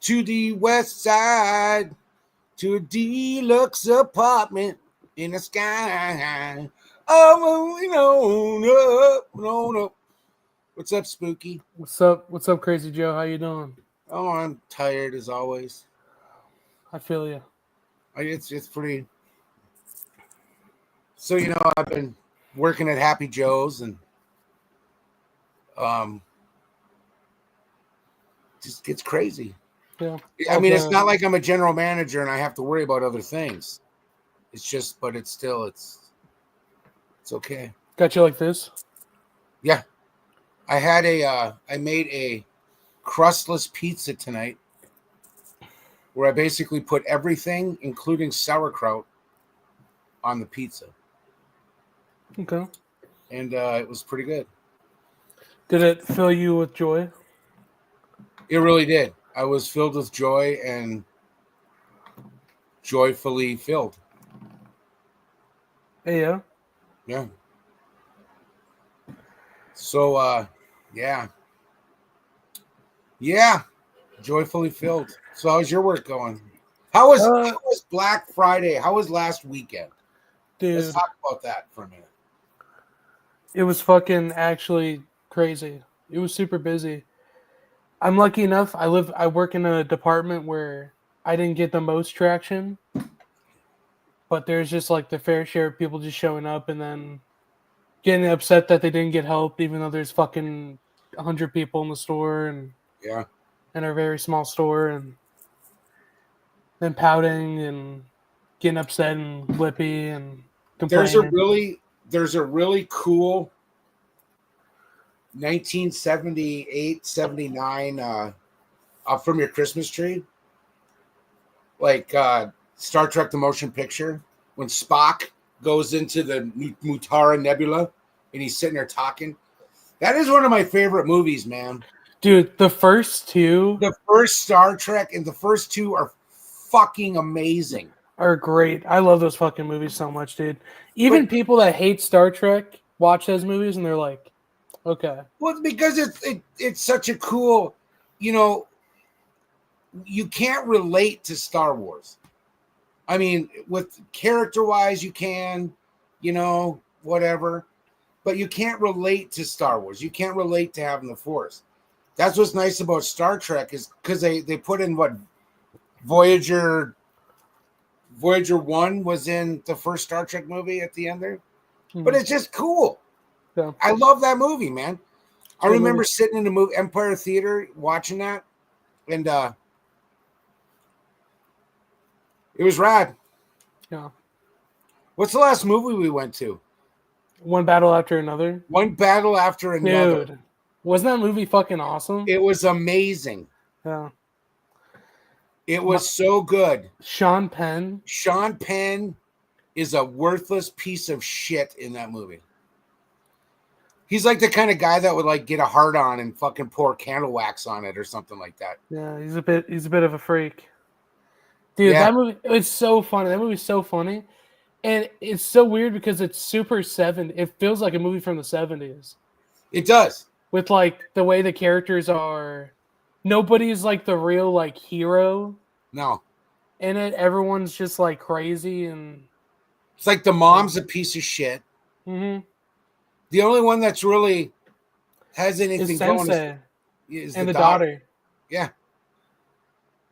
to the west side, to a deluxe apartment in the sky. Oh, no. What's up, Spooky? What's up? What's up, Crazy Joe? How you doing? Oh, I'm tired as always. I feel you. It's pretty. So I've been working at Happy Joe's and just gets crazy. Yeah. I mean, it's not like I'm a general manager and I have to worry about other things. It's just, but it's still, it's okay. Got you like this? Yeah. I made a crustless pizza tonight where I basically put everything, including sauerkraut, on the pizza. Okay. And it was pretty good. Did it fill you with joy? It really did. I was filled with joy and joyfully filled. Yeah. Yeah. So, yeah. Yeah. Joyfully filled. So how's your work going? How was Black Friday? How was last weekend? Dude, let's talk about that for a minute. It was fucking actually crazy. It was super busy. I'm lucky enough. I work in a department where I didn't get the most traction, but there's just like the fair share of people just showing up and then getting upset that they didn't get help, even though there's fucking 100 people in the store and in a very small store, and then pouting and getting upset and lippy and complaining. There's a really cool 1978, 79 up from your Christmas tree, like Star Trek: The Motion Picture, when Spock goes into the Mutara Nebula and he's sitting there talking. That is one of my favorite movies, man. Dude, the first Star Trek and the first two are fucking amazing. Are great. I love those fucking movies so much, dude. Even people that hate Star Trek watch those movies and they're like, okay. Well, because it's such a cool, you can't relate to Star Wars. I mean, with character-wise, you can, whatever. But you can't relate to Star Wars. You can't relate to having the Force. That's what's nice about Star Trek is because they put in what Voyager 1 was in the first Star Trek movie at the end there. Mm-hmm. But it's just cool. Yeah. I love that movie, man. I remember sitting in the movie Empire Theater watching that, and it was rad. Yeah. What's the last movie we went to? One Battle After Another. One Battle After Another. Dude, wasn't that movie fucking awesome? It was amazing. Yeah. It was so good. Sean Penn is a worthless piece of shit in that movie. He's like the kind of guy that would like get a heart on and fucking pour candle wax on it or something like that. Yeah, he's a bit of a freak. Dude, That movie, it's so funny. That movie's so funny. And it's so weird because it's super 70s. It feels like a movie from the 70s. It does. With like the way the characters are. Nobody's like the real like hero. No. In it, everyone's just like crazy and it's like the mom's a piece of shit. Mm-hmm. The only one that's really has anything going is the daughter. Yeah.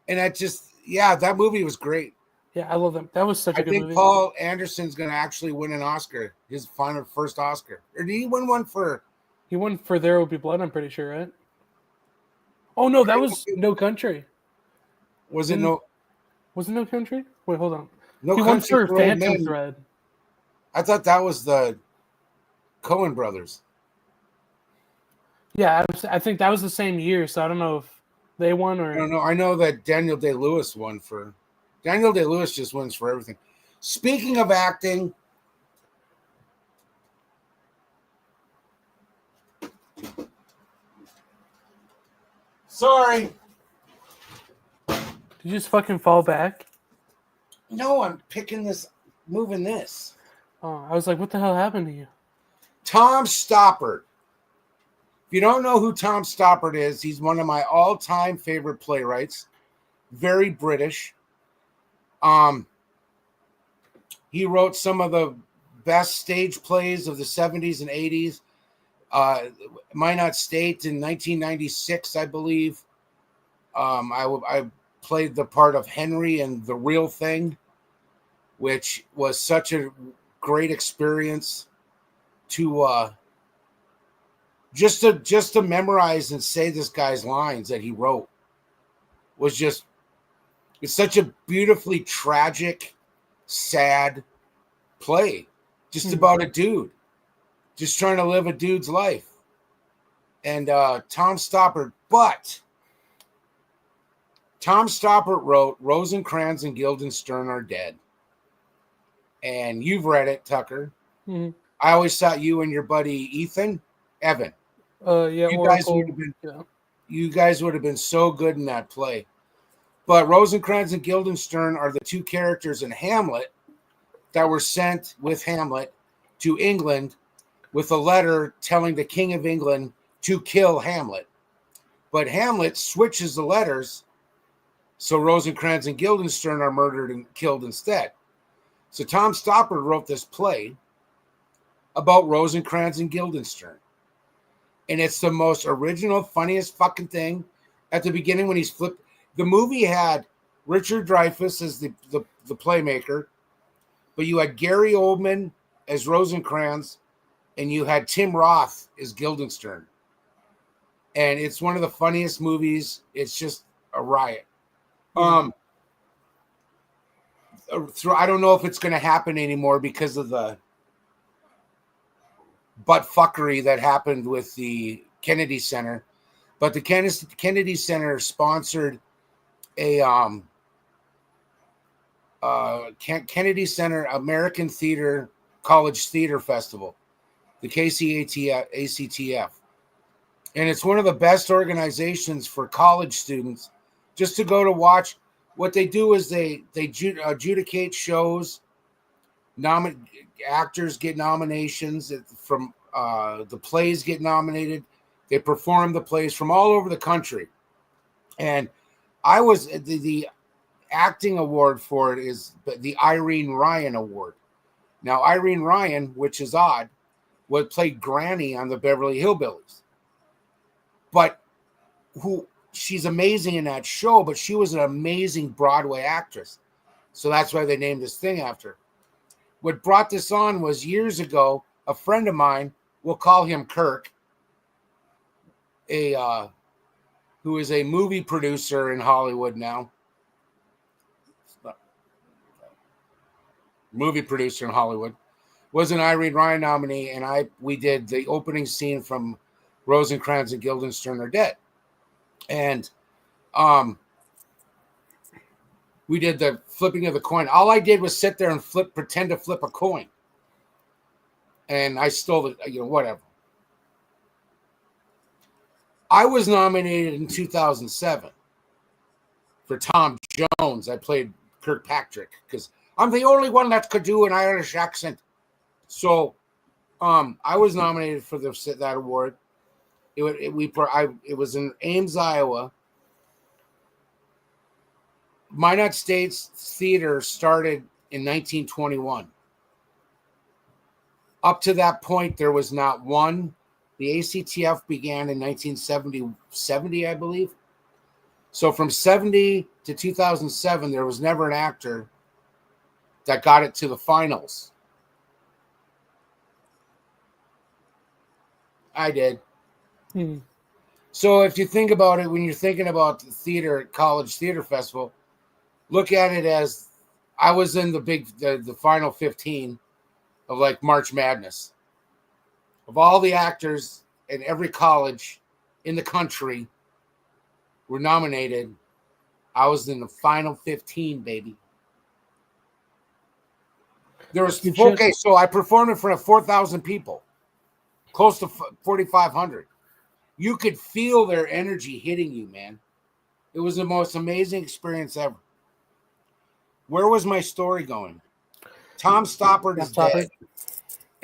And that movie was great. Yeah, I love them. That was such a good movie. I think Paul Anderson's going to actually win an Oscar, his first Oscar. Or did he win one for? He won for There Will Be Blood, I'm pretty sure, right? Oh, no, that was No Country. Was it No Country? Wait, hold on. No he Country won for Phantom Thread. I thought that was the Coen brothers. Yeah, I think that was the same year, so I don't know if they won or... I don't know. I know that Daniel Day-Lewis won for... Daniel Day-Lewis just wins for everything. Speaking of acting... Sorry. Did you just fucking fall back? No, I'm moving this. Oh, I was like, what the hell happened to you? Tom Stoppard. If you don't know who Tom Stoppard is, he's one of my all-time favorite playwrights. very British. He wrote some of the best stage plays of the 70s and 80s. Minot State in 1996, I believe. I played the part of Henry in The Real Thing, which was such a great experience to just to memorize and say this guy's lines that he wrote. It's such a beautifully tragic, sad play, just about a dude just trying to live a dude's life. And Tom Stoppard wrote Rosencrantz and Guildenstern Are Dead. And you've read it, Tucker. Mm-hmm. I always thought you and your buddy Evan. You guys would have been so good in that play. But Rosencrantz and Guildenstern are the two characters in Hamlet that were sent with Hamlet to England with a letter telling the King of England to kill Hamlet. But Hamlet switches the letters, so Rosencrantz and Guildenstern are murdered and killed instead. So Tom Stoppard wrote this play about Rosencrantz and Guildenstern. And it's the most original, funniest fucking thing. At the beginning when he's flipped, the movie had Richard Dreyfuss as the playmaker, but you had Gary Oldman as Rosencrantz, and you had Tim Roth as Guildenstern. And it's one of the funniest movies. It's just a riot. I don't know if it's going to happen anymore because of the butt fuckery that happened with the Kennedy Center. But the Kennedy Center sponsored a Kennedy Center American Theater College Theater Festival, the ACTF. And it's one of the best organizations for college students just to go to watch. What they do is they adjudicate shows. Actors get nominations from the plays get nominated. They perform the plays from all over the country. And I was the acting award for it is the Irene Ryan Award. Now, Irene Ryan, which is odd, would play Granny on the Beverly Hillbillies. But she's amazing in that show, but she was an amazing Broadway actress. So that's why they named this thing after her. What brought this on was years ago, a friend of mine, we'll call him Kirk, who is a movie producer in Hollywood now. Movie producer in Hollywood, was an Irene Ryan nominee, and we did the opening scene from Rosencrantz and Guildenstern Are Dead. And we did the flipping of the coin. All I did was sit there and pretend to flip a coin. And I stole it, whatever. I was nominated in 2007 for Tom Jones. I played Kirkpatrick because I'm the only one that could do an Irish accent. So I was nominated for that award. It was in Ames, Iowa. Minot State's theater started in 1921. Up to that point, there was not one. The ACTF began in 1970, I believe. So from 70 to 2007, there was never an actor that got it to the finals. I did. So if you think about it, when you're thinking about the college theater festival, look at it as I was in the final 15 of like March Madness. Of all the actors in every college in the country were nominated, I was in the final 15, baby. So I performed in front of 4,000 people, close to 4,500. You could feel their energy hitting you, man. It was the most amazing experience ever. Where was my story going? Tom Stoppard is dead,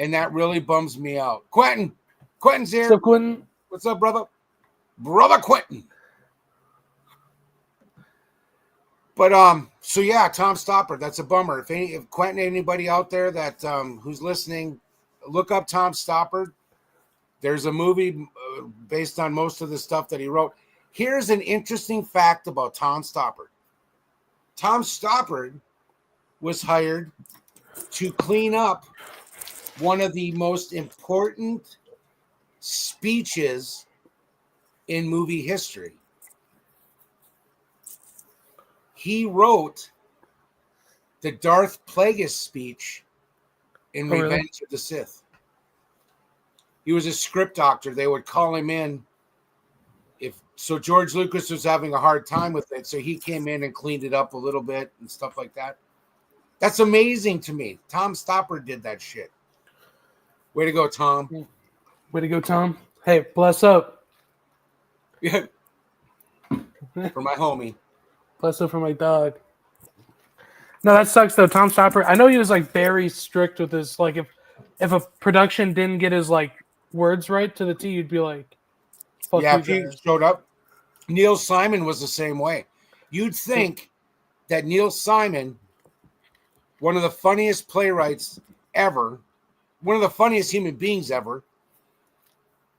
and that really bums me out. Quentin's here. What's up, Quentin? What's up, brother? Brother Quentin. So yeah, Tom Stoppard. That's a bummer. If Quentin, anybody out there that who's listening, look up Tom Stoppard. There's a movie based on most of the stuff that he wrote. Here's an interesting fact about Tom Stoppard. Tom Stoppard was hired to clean up one of the most important speeches in movie history. He wrote the Darth Plagueis speech in Oh, really? Revenge of the Sith. He was a script doctor. They would call him in so George Lucas was having a hard time with it, so he came in and cleaned it up a little bit and stuff like that. That's amazing to me. Tom Stoppard did that shit. Way to go, Tom. Way to go, Tom. Hey, bless up. Yeah. For my homie. Bless up for my dog. No, that sucks though. Tom Stoppard. I know he was like very strict with his like if a production didn't get his like words right to the T, you'd be like, fuck Yeah, you if he guys. showed up. Neil Simon was the same way. You'd think that Neil Simon, one of the funniest playwrights ever, one of the funniest human beings ever,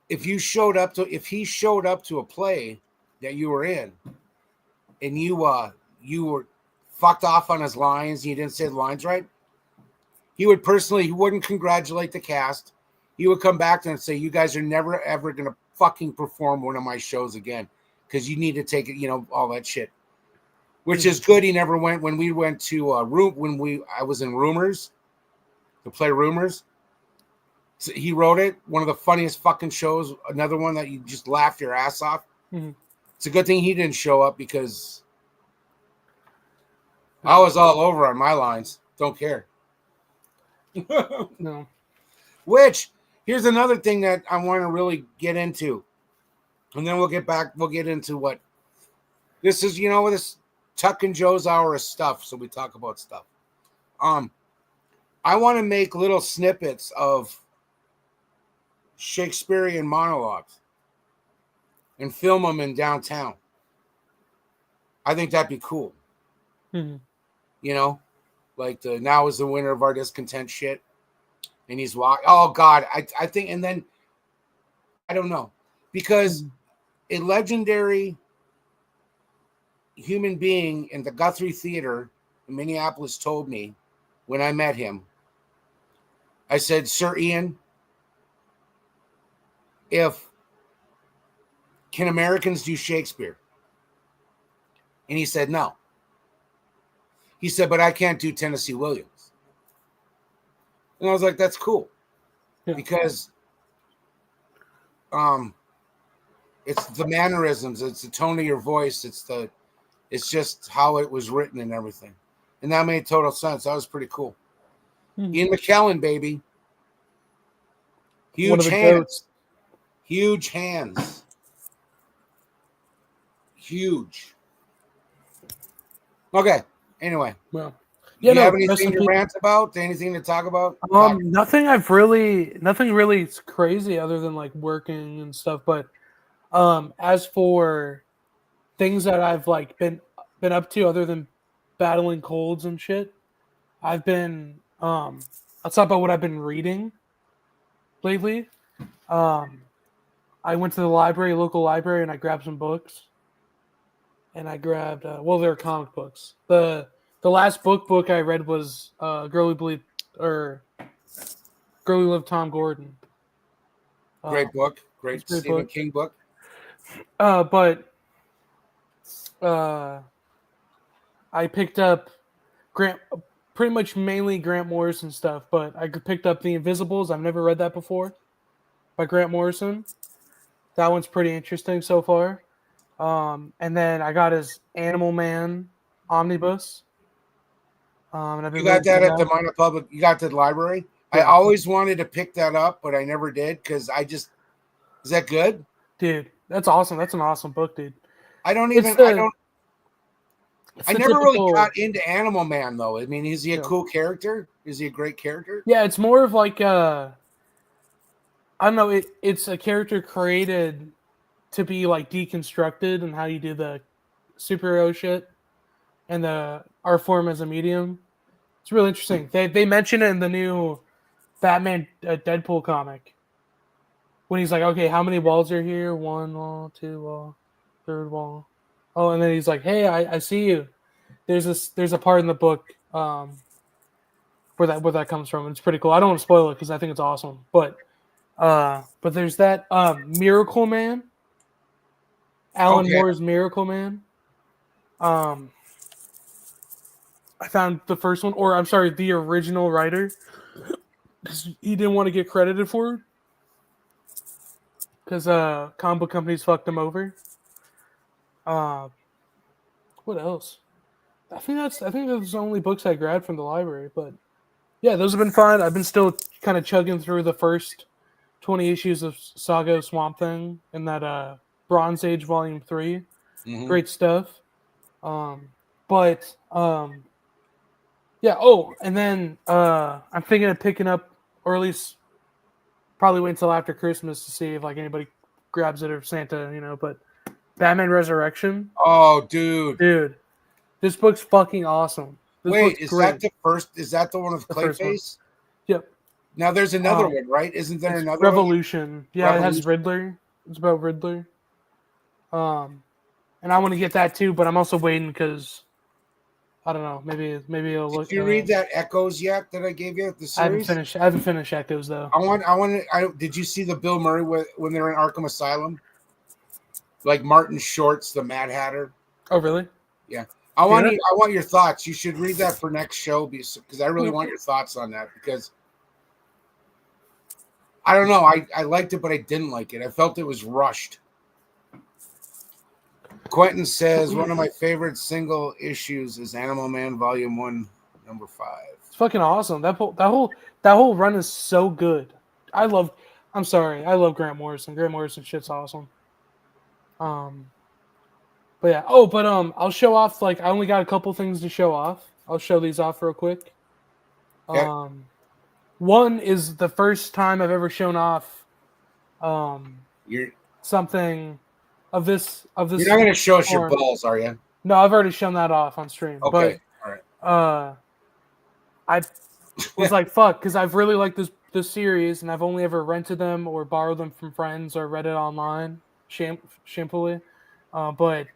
if he showed up to a play that you were in and you were fucked off on his lines and you didn't say the lines right, he wouldn't congratulate the cast. He would come back and say, you guys are never ever gonna fucking perform one of my shows again because you need to take it, all that shit. Which is good. He never went when we went to I was in Rumors, to play Rumors. So he wrote it. One of the funniest fucking shows. Another one that you just laughed your ass off. Mm-hmm. It's a good thing he didn't show up because I was all over on my lines. Don't care. No. Which, here's another thing that I want to really get into. And then we'll get into what this is, this Tuck and Joe's hour of stuff. So we talk about stuff. I want to make little snippets of Shakespearean monologues and film them in downtown. I think that'd be cool. Mm-hmm. Like the now is the winter of our discontent shit. And he's walking. Oh God. I think, and then I don't know, because a legendary human being in the Guthrie Theater in Minneapolis told me when I met him, I said, Sir Ian, can Americans do Shakespeare? And he said, no. He said, but I can't do Tennessee Williams. And I was like, that's cool. Yeah. Because it's the mannerisms, it's the tone of your voice, it's just how it was written and everything. And that made total sense. That was pretty cool. Mm-hmm. Ian McKellen, baby. Huge hands. Huge hands. Huge. Okay. Anyway. Well, do you have anything to rant about? Anything to talk about? Nothing really crazy other than like working and stuff. But as for things that I've like been up to other than battling colds and shit, I've been I'll talk about what I've been reading lately. I went to the local library, and I grabbed some books. And I grabbed they're comic books. The last book I read was Girl Who Loved Tom Gordon. Great book. Great Stephen King book. But I picked up pretty much mainly Grant Morrison stuff, but I picked up The Invisibles. I've never read that before by Grant Morrison. That one's pretty interesting so far. And then I got his Animal Man omnibus. And you got that at the Minor Public. You got the library. Yeah. I always wanted to pick that up, but I never did because is that good? Dude, that's awesome. That's an awesome book, dude. I never really got into Animal Man though. I mean, is he a cool character? Is he a great character? Yeah, it's more of like I don't know. It's a character created to be like deconstructed and how you do the superhero shit. and the art form as a medium. It's really interesting. They mention it in the new Batman Deadpool comic when he's like, okay, how many walls are here? One wall, two wall, third wall. Oh, and then he's like, hey, I see you. There's a part in the book where that comes from. It's pretty cool. I don't want to spoil it because I think it's awesome. But there's that Miracle Man, Alan Moore's Miracle Man. I found the first one, or I'm sorry, the original writer, because he didn't want to get credited for it, because comic book companies fucked him over. What else? I think those are the only books I grabbed from the library. But yeah, those have been fun. I've been still kind of chugging through the first 20 issues of Saga of Swamp Thing in that Bronze Age Volume 3. Mm-hmm. Great stuff. Yeah. Oh, and then I'm thinking of picking up, or at least probably wait until after Christmas to see if like anybody grabs it or Santa, But Batman Resurrection. Oh, dude, this book's fucking awesome. Wait, is that the first? Is that the one with Clayface? Yep. Now there's another one, right? Isn't there another Revolution? One? Yeah, Revolution. It has Riddler. It's about Riddler. And I want to get that too, but I'm also waiting because I don't know. Maybe I'll look. Did you read that Echoes yet that I gave you? The series? I haven't finished Echoes though. Did you see the Bill Murray when they're in Arkham Asylum? Like Martin Short's the Mad Hatter. Oh really? Yeah. I want your thoughts. You should read that for next show because I really want your thoughts on that because I don't know. I liked it, but I didn't like it. I felt it was rushed. Quentin says one of my favorite single issues is Animal Man Volume 1, number 5. It's fucking awesome. That whole run is so good. I love Grant Morrison. Grant Morrison shit's awesome. But yeah. Oh, but I'll show off. Like I only got a couple things to show off. I'll show these off real quick. Yeah. One is the first time I've ever shown off something of this. You're not going to show us your balls, are you? No, I've already shown that off on stream. Okay. But, all right. I was like, fuck, because I've really liked this series, and I've only ever rented them or borrowed them from friends or read it online, shamefully. But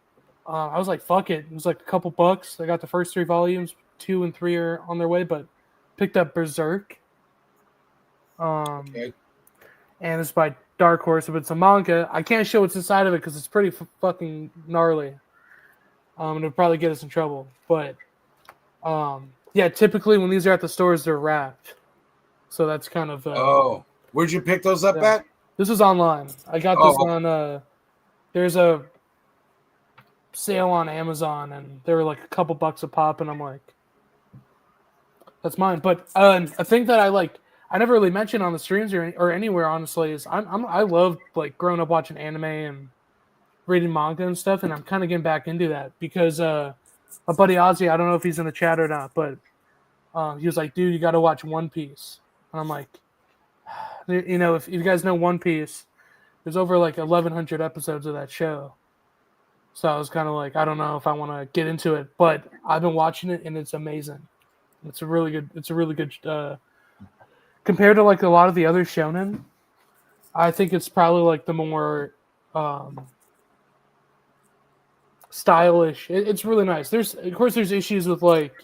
I was like, fuck it. It was like a couple bucks. I got the first 3 volumes. 2 and 3 are on their way, but picked up Berserk. Okay. And it's by Dark Horse, but it's a manga. I can't show what's inside of it because it's pretty fucking gnarly. It'll probably get us in trouble. But yeah, typically when these are at the stores, they're wrapped. So that's kind of. Where'd you pick those up at? This is online. I got this on. There's a sale on Amazon, and they were like a couple bucks a pop, and I'm like, that's mine. But a thing that I like. I never really mentioned on the streams or anywhere, honestly, is I love like growing up watching anime and reading manga and stuff, and I'm kind of getting back into that because my buddy Ozzy, I don't know if he's in the chat or not, but he was like, dude, you got to watch One Piece. And I'm like, if you guys know One Piece, there's over like 1,100 episodes of that show. So I was kind of like, I don't know if I want to get into it, but I've been watching it and it's amazing. It's a really good compared to like a lot of the other shonen, I think it's probably like the more stylish. It's really nice. There's issues with like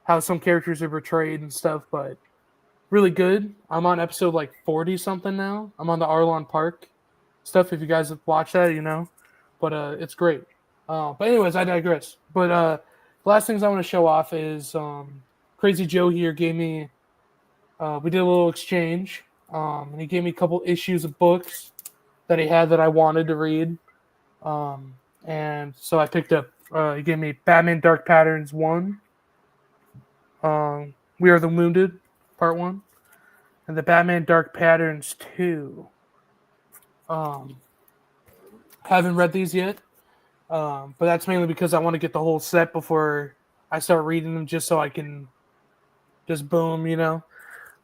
how some characters are portrayed and stuff, but really good. I'm on episode like 40 something now. I'm on the Arlon Park stuff. If you guys have watched that, but it's great. But anyways, I digress. But the last things I want to show off is Crazy Joe here gave me. We did a little exchange, and he gave me a couple issues of books that he had that I wanted to read, and so I picked up. He gave me Batman Dark Patterns 1, We Are the Wounded, Part 1, and the Batman Dark Patterns 2. Haven't read these yet, but that's mainly because I want to get the whole set before I start reading them, just so I can just boom,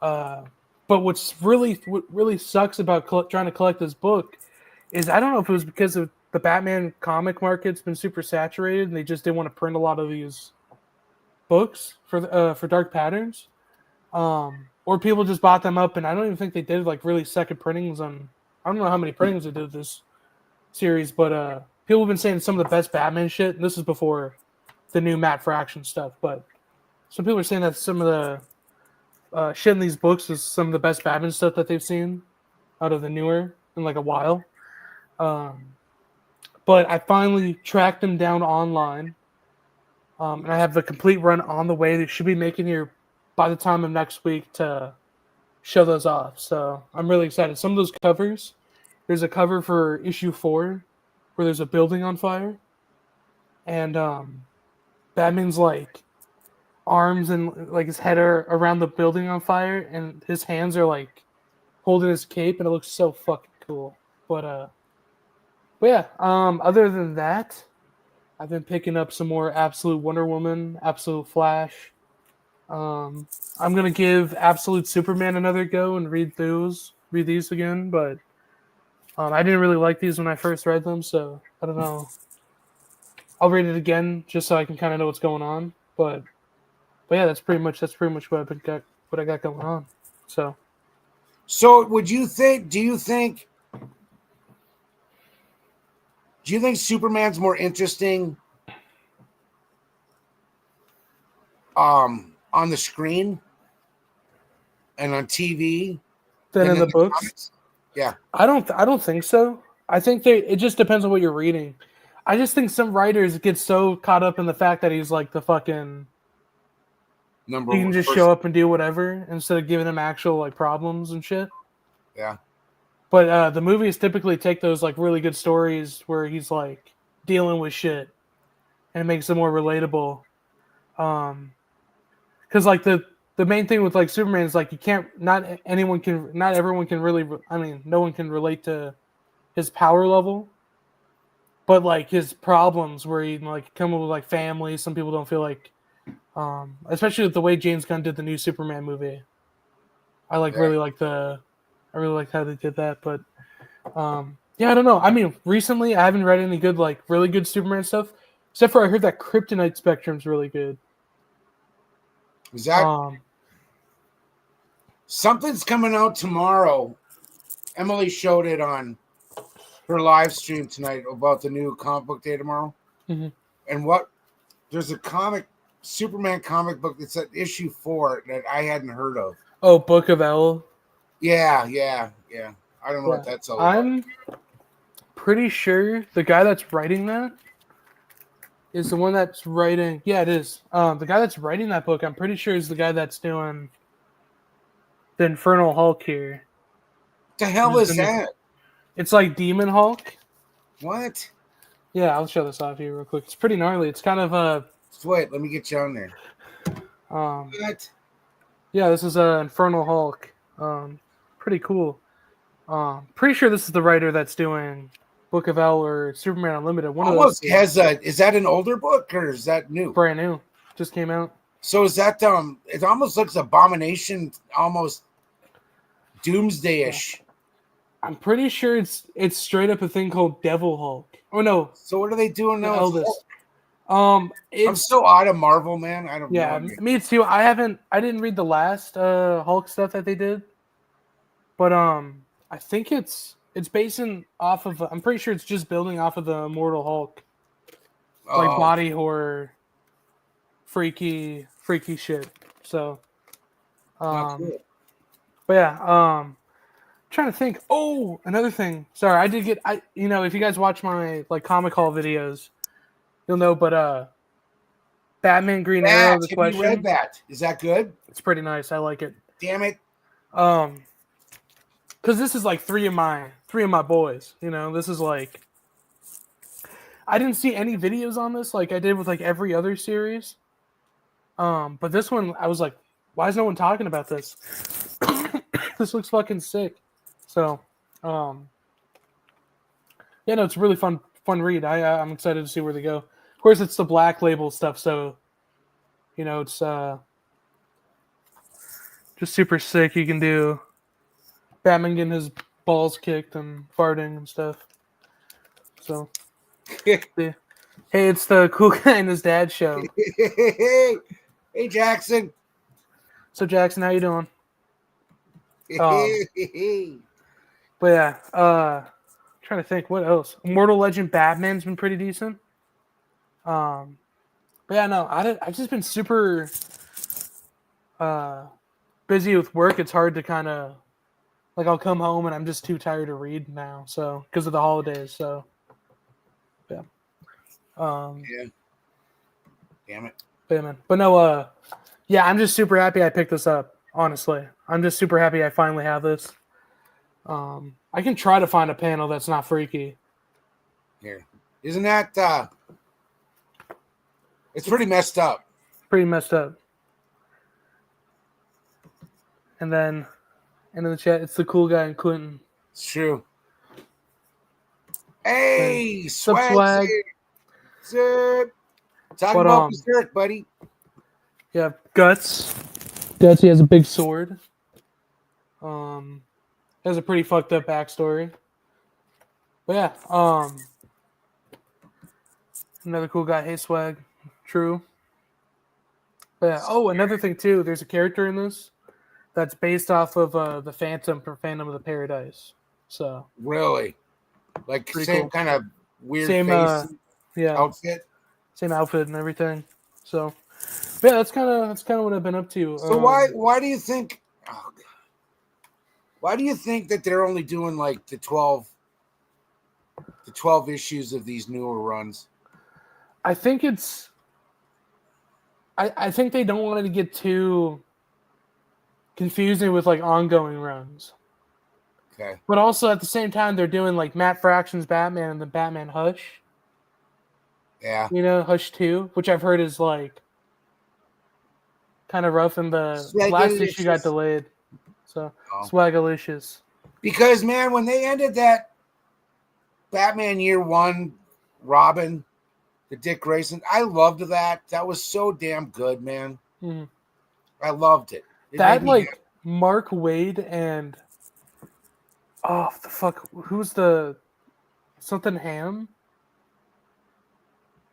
But what really sucks about trying to collect this book is I don't know if it was because of the Batman comic market's been super saturated, and they just didn't want to print a lot of these books for Dark Patterns. Or people just bought them up, and I don't even think they did like really second printings on. I don't know how many printings they did this series, but people have been saying some of the best Batman shit. And this is before the new Matt Fraction stuff, but some people are saying that some of the shit in these books is some of the best Batman stuff that they've seen out of the newer in like a while. But I finally tracked them down online, and I have the complete run on the way. They should be making here by the time of next week to show those off. So I'm really excited. Some of those covers, there's a cover for issue 4 where there's a building on fire, and Batman's like arms and like his head are around the building on fire, and his hands are like holding his cape, and it looks so fucking cool. But yeah, other than that, I've been picking up some more Absolute Wonder Woman, Absolute Flash. I'm gonna give Absolute Superman another go and read these again, but I didn't really like these when I first read them, so I don't know. I'll read it again just so I can kind of know what's going on. But yeah, that's pretty much what I got going on. So would you think? Do you think Superman's more interesting on the screen and on TV than in the books? Comics? Yeah, I don't think so. I think it just depends on what you're reading. I just think some writers get so caught up in the fact that he's like the fucking he can just show up and do whatever instead of giving him actual like problems and shit. Yeah. But the movies typically take those like really good stories where he's like dealing with shit, and it makes them more relatable. Because like the main thing with like Superman is like not everyone can really. I mean, no one can relate to his power level, but like his problems where he like come up with like family. Some people don't feel like, especially with the way James Gunn did the new Superman movie. I really like how they did that, but yeah, I don't know. I mean, recently I haven't read any good like really good Superman stuff, except for I heard that Kryptonite Spectrum's really good. Is that something's coming out tomorrow? Emily showed it on her live stream tonight about the new comic book day tomorrow. Mm-hmm. And there's a Superman comic book that's at issue 4 that I hadn't heard of. Oh, Book of El. Yeah. I don't know what that's all about. I'm pretty sure the guy that's writing that is the one that's writing. Yeah, it is. The guy that's writing that book, I'm pretty sure is the guy that's doing the Infernal Hulk here. What the hell is that? It's like Demon Hulk. What? Yeah, I'll show this off here real quick. It's pretty gnarly. It's kind of Wait, let me get you on there. What? Yeah, this is Infernal Hulk. Pretty cool. Pretty sure this is the writer that's doing Book of El or Superman Unlimited. Is that an older book or is that new? Brand new. Just came out. So is that it almost looks Abomination, almost Doomsday-ish. I'm pretty sure it's straight up a thing called Devil Hulk. Oh no. So what are they doing now? Elvis. I'm so out of Marvel, man. I don't know. Yeah, me too. I didn't read the last Hulk stuff that they did. But I think it's basing off of I'm pretty sure it's just building off of the Immortal Hulk. Like body horror, freaky shit. So cool. But yeah, trying to think. Oh, another thing. Sorry, I did get if you guys watch my like comic haul videos, you'll know, but Batman Green Arrow, the question. Have you read that? Is that good? It's pretty nice. I like it. Damn it. Because this is like three of my boys. This is like I didn't see any videos on this like I did with like every other series. But this one I was like, why is no one talking about this? This looks fucking sick. So, yeah, no, it's a really fun read. I'm excited to see where they go. Of course, it's the Black Label stuff, so it's just super sick. You can do Batman getting his balls kicked and farting and stuff. So Hey, it's the cool guy and his dad show. Hey, Jackson. So Jackson, how you doing? But yeah, trying to think what else. Mortal Legend Batman's been pretty decent. But yeah, no, I've just been super busy with work. It's hard to kind of like I'll come home and I'm just too tired to read now. So because of the holidays. So yeah. Yeah. Damn it. But, yeah, man. But no, yeah, I'm just super happy I picked this up. Honestly, I'm just super happy I finally have this. I can try to find a panel that's not freaky. Here. Isn't that it's pretty messed up. Pretty messed up. And then in the chat, it's the cool guy in Clinton. It's true. Hey, Sup, swag. swag? Zip. Talking But, about Berserk, buddy. Yeah, Guts. Guts, he has a big sword. Has a pretty fucked up backstory. But yeah, another cool guy. Hey, swag. True. But yeah. Oh, another thing too. There's a character in this that's based off of the Phantom from Phantom of the Paradise. So Really? Like pretty same cool. kind of weird Same, face yeah, outfit. same outfit and everything. So yeah, that's kind of what I've been up to. So why do you think? Oh God, why do you think that they're only doing like the 12 issues of these newer runs? I think it's. I think they don't want it to get too confusing with like ongoing runs. Okay. But also at the same time, they're doing like Matt Fraction's Batman and the Batman Hush. Yeah. You know, Hush 2, which I've heard is like kind of rough, and the last issue got delayed. So, Swagalicious. Because, man, when they ended that Batman Year One Robin, the Dick Grayson, I loved that. That was so damn good, man. Mm-hmm. I loved it. That, like, happy. Mark Waid and... Oh, the fuck. Who's the... Something Ham?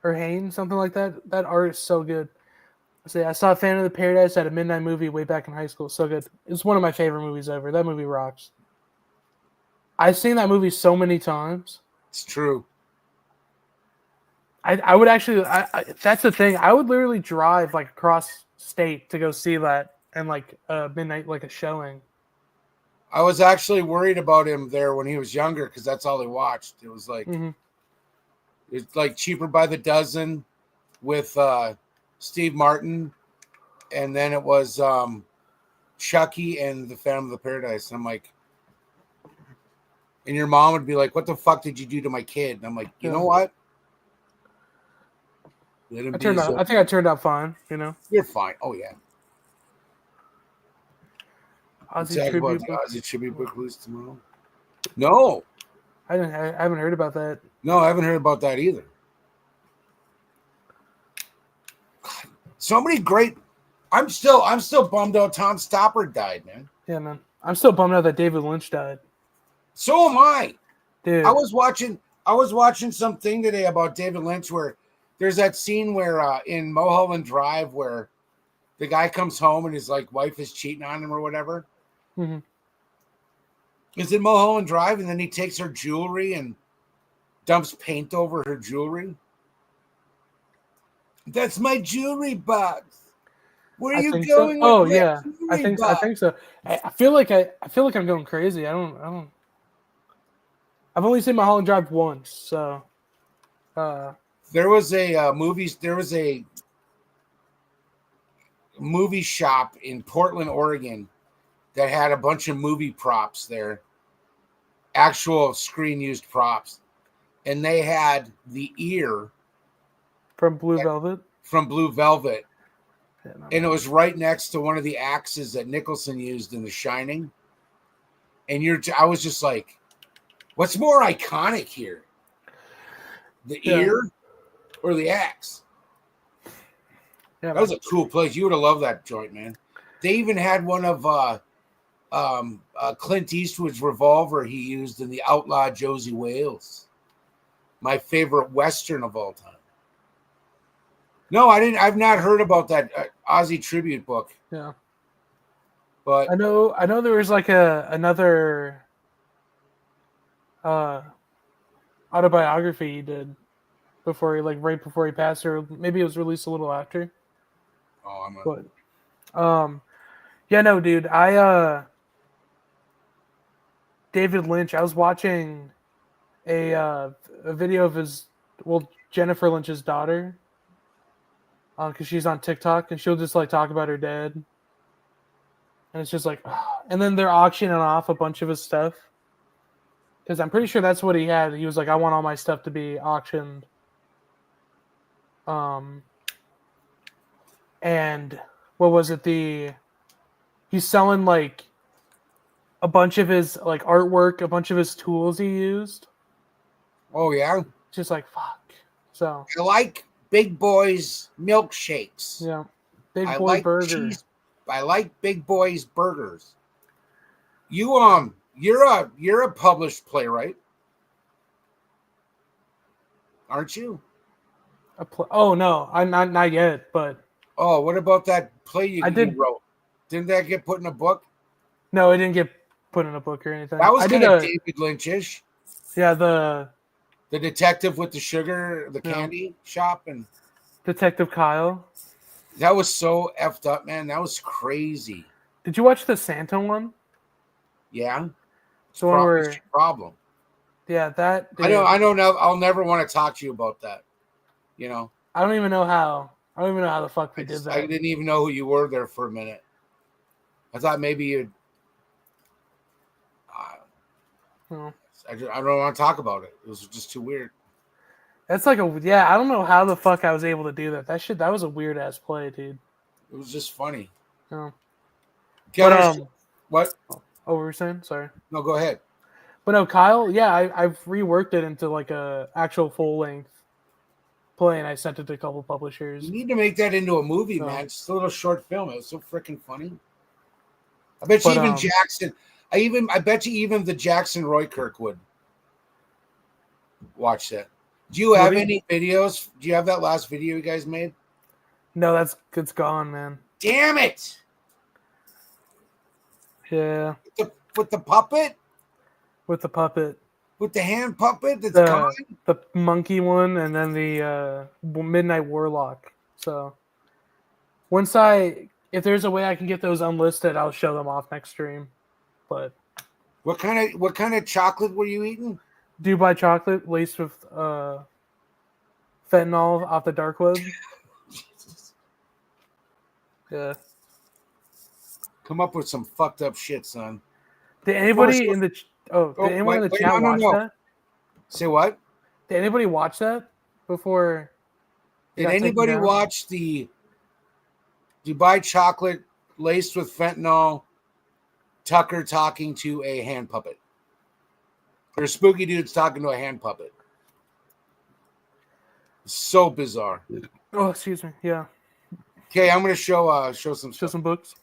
Or Hain, something like that. That art is so good. I saw Phantom of the Paradise at a midnight movie way back in high school. So good. It's one of my favorite movies ever. That movie rocks. I've seen that movie so many times. It's true. I would actually... that's the thing. I would literally drive like across state to go see that and like midnight, like a showing. I was actually worried about him there when he was younger because that's all he watched. It was like... Mm-hmm. It's like Cheaper by the Dozen with Steve Martin, and then it was Chucky and the Phantom of the Paradise. And I'm like, and your mom would be like, "What the fuck did you do to my kid?" And I'm like, you know what? I think I turned out fine. You know, you're fine. Oh yeah. Ozzy tribute book. Ozzy tribute book release tomorrow. No, I haven't heard about that. No, I haven't heard about that either. God, so many great. I'm still bummed out Tom Stoppard died, man. Yeah, man. I'm still bummed out that David Lynch died. So am I. Dude. I was watching something today about David Lynch where there's that scene where in Mulholland Drive where the guy comes home and his like wife is cheating on him or whatever. Mm-hmm. Is it Mulholland Drive? And then he takes her jewelry and dumps paint over her jewelry. That's my jewelry box. Where are you going? So. Oh yeah, I think so. I feel like I'm going crazy. I don't. I've only seen Mulholland Drive once, so. There was a movie shop in Portland, Oregon, that had a bunch of movie props there, actual screen used props. And they had the ear from Blue Velvet. Yeah, and it was right next to one of the axes that Nicholson used in The Shining. And I was just like, what's more iconic here? The ear or the axe? Yeah, that was a cool place. You would have loved that joint, man. They even had one of Clint Eastwood's revolver he used in The Outlaw Josie Wales. my favorite Western of all time. No, I didn't. I've not heard about that Ozzy tribute book. Yeah. But I know there was like another autobiography he did before he right before he passed, or maybe it was released a little after. But yeah, no, dude, David Lynch. I was watching a video of Jennifer Lynch's daughter, because she's on TikTok and she'll just like talk about her dad, and it's just like, and then they're auctioning off a bunch of his stuff. Because I'm pretty sure that's what he had. He was like, I want all my stuff to be auctioned. And what was it? He's selling like a bunch of his like artwork, a bunch of his tools he used. oh yeah, Just like fuck. So I like Big Boy's milkshakes. yeah, Big I Boy like Burger. cheese. I like Big Boy's burgers. You're a published playwright, aren't you? Oh no, I'm not yet. But Oh, what about that play you did wrote? Didn't that get put in a book? No, it didn't get put in a book or anything. That was kind of David Lynch-ish. Yeah, the detective with the sugar, the candy shop, and Detective Kyle. That was so effed up, man. That was crazy. Did you watch the Santa one? Yeah. The one where problem. Yeah, that. Dude, I don't know. I'll never want to talk to you about that. You know. I don't even know how. I don't even know how the fuck we did that. I didn't even know who you were there for a minute. I thought maybe you'd. I don't want to talk about it. It was just too weird. That's like I don't know how the fuck I was able to do that. That was a weird ass play, dude. It was just funny. Oh. But, what? Oh, what were you saying? Sorry. No, go ahead. But no, Kyle, yeah, I've reworked it into like a actual full length play, and I sent it to a couple publishers. You need to make that into a movie, man. It's a little short film. It was so freaking funny. I bet you even Jackson. I bet you even the Jackson Roykirk would watch that. Do you have any videos? Do you have that last video you guys made? No, it's gone, man. Damn it! Yeah. With the puppet? With the puppet. With the hand puppet that's gone? The monkey one, and then the Midnight Warlock. So if there's a way I can get those unlisted, I'll show them off next stream. But what kind of chocolate were you eating? Dubai chocolate laced with fentanyl off the dark web. Yeah. Come up with some fucked up shit, son. Did anybody in the chat watch that? Say what? Did anybody watch that before? Did anybody watch the Dubai chocolate laced with fentanyl? Tucker talking to a hand puppet. Or spooky dudes talking to a hand puppet. So bizarre. Oh, excuse me. Yeah. Okay, I'm gonna show some books.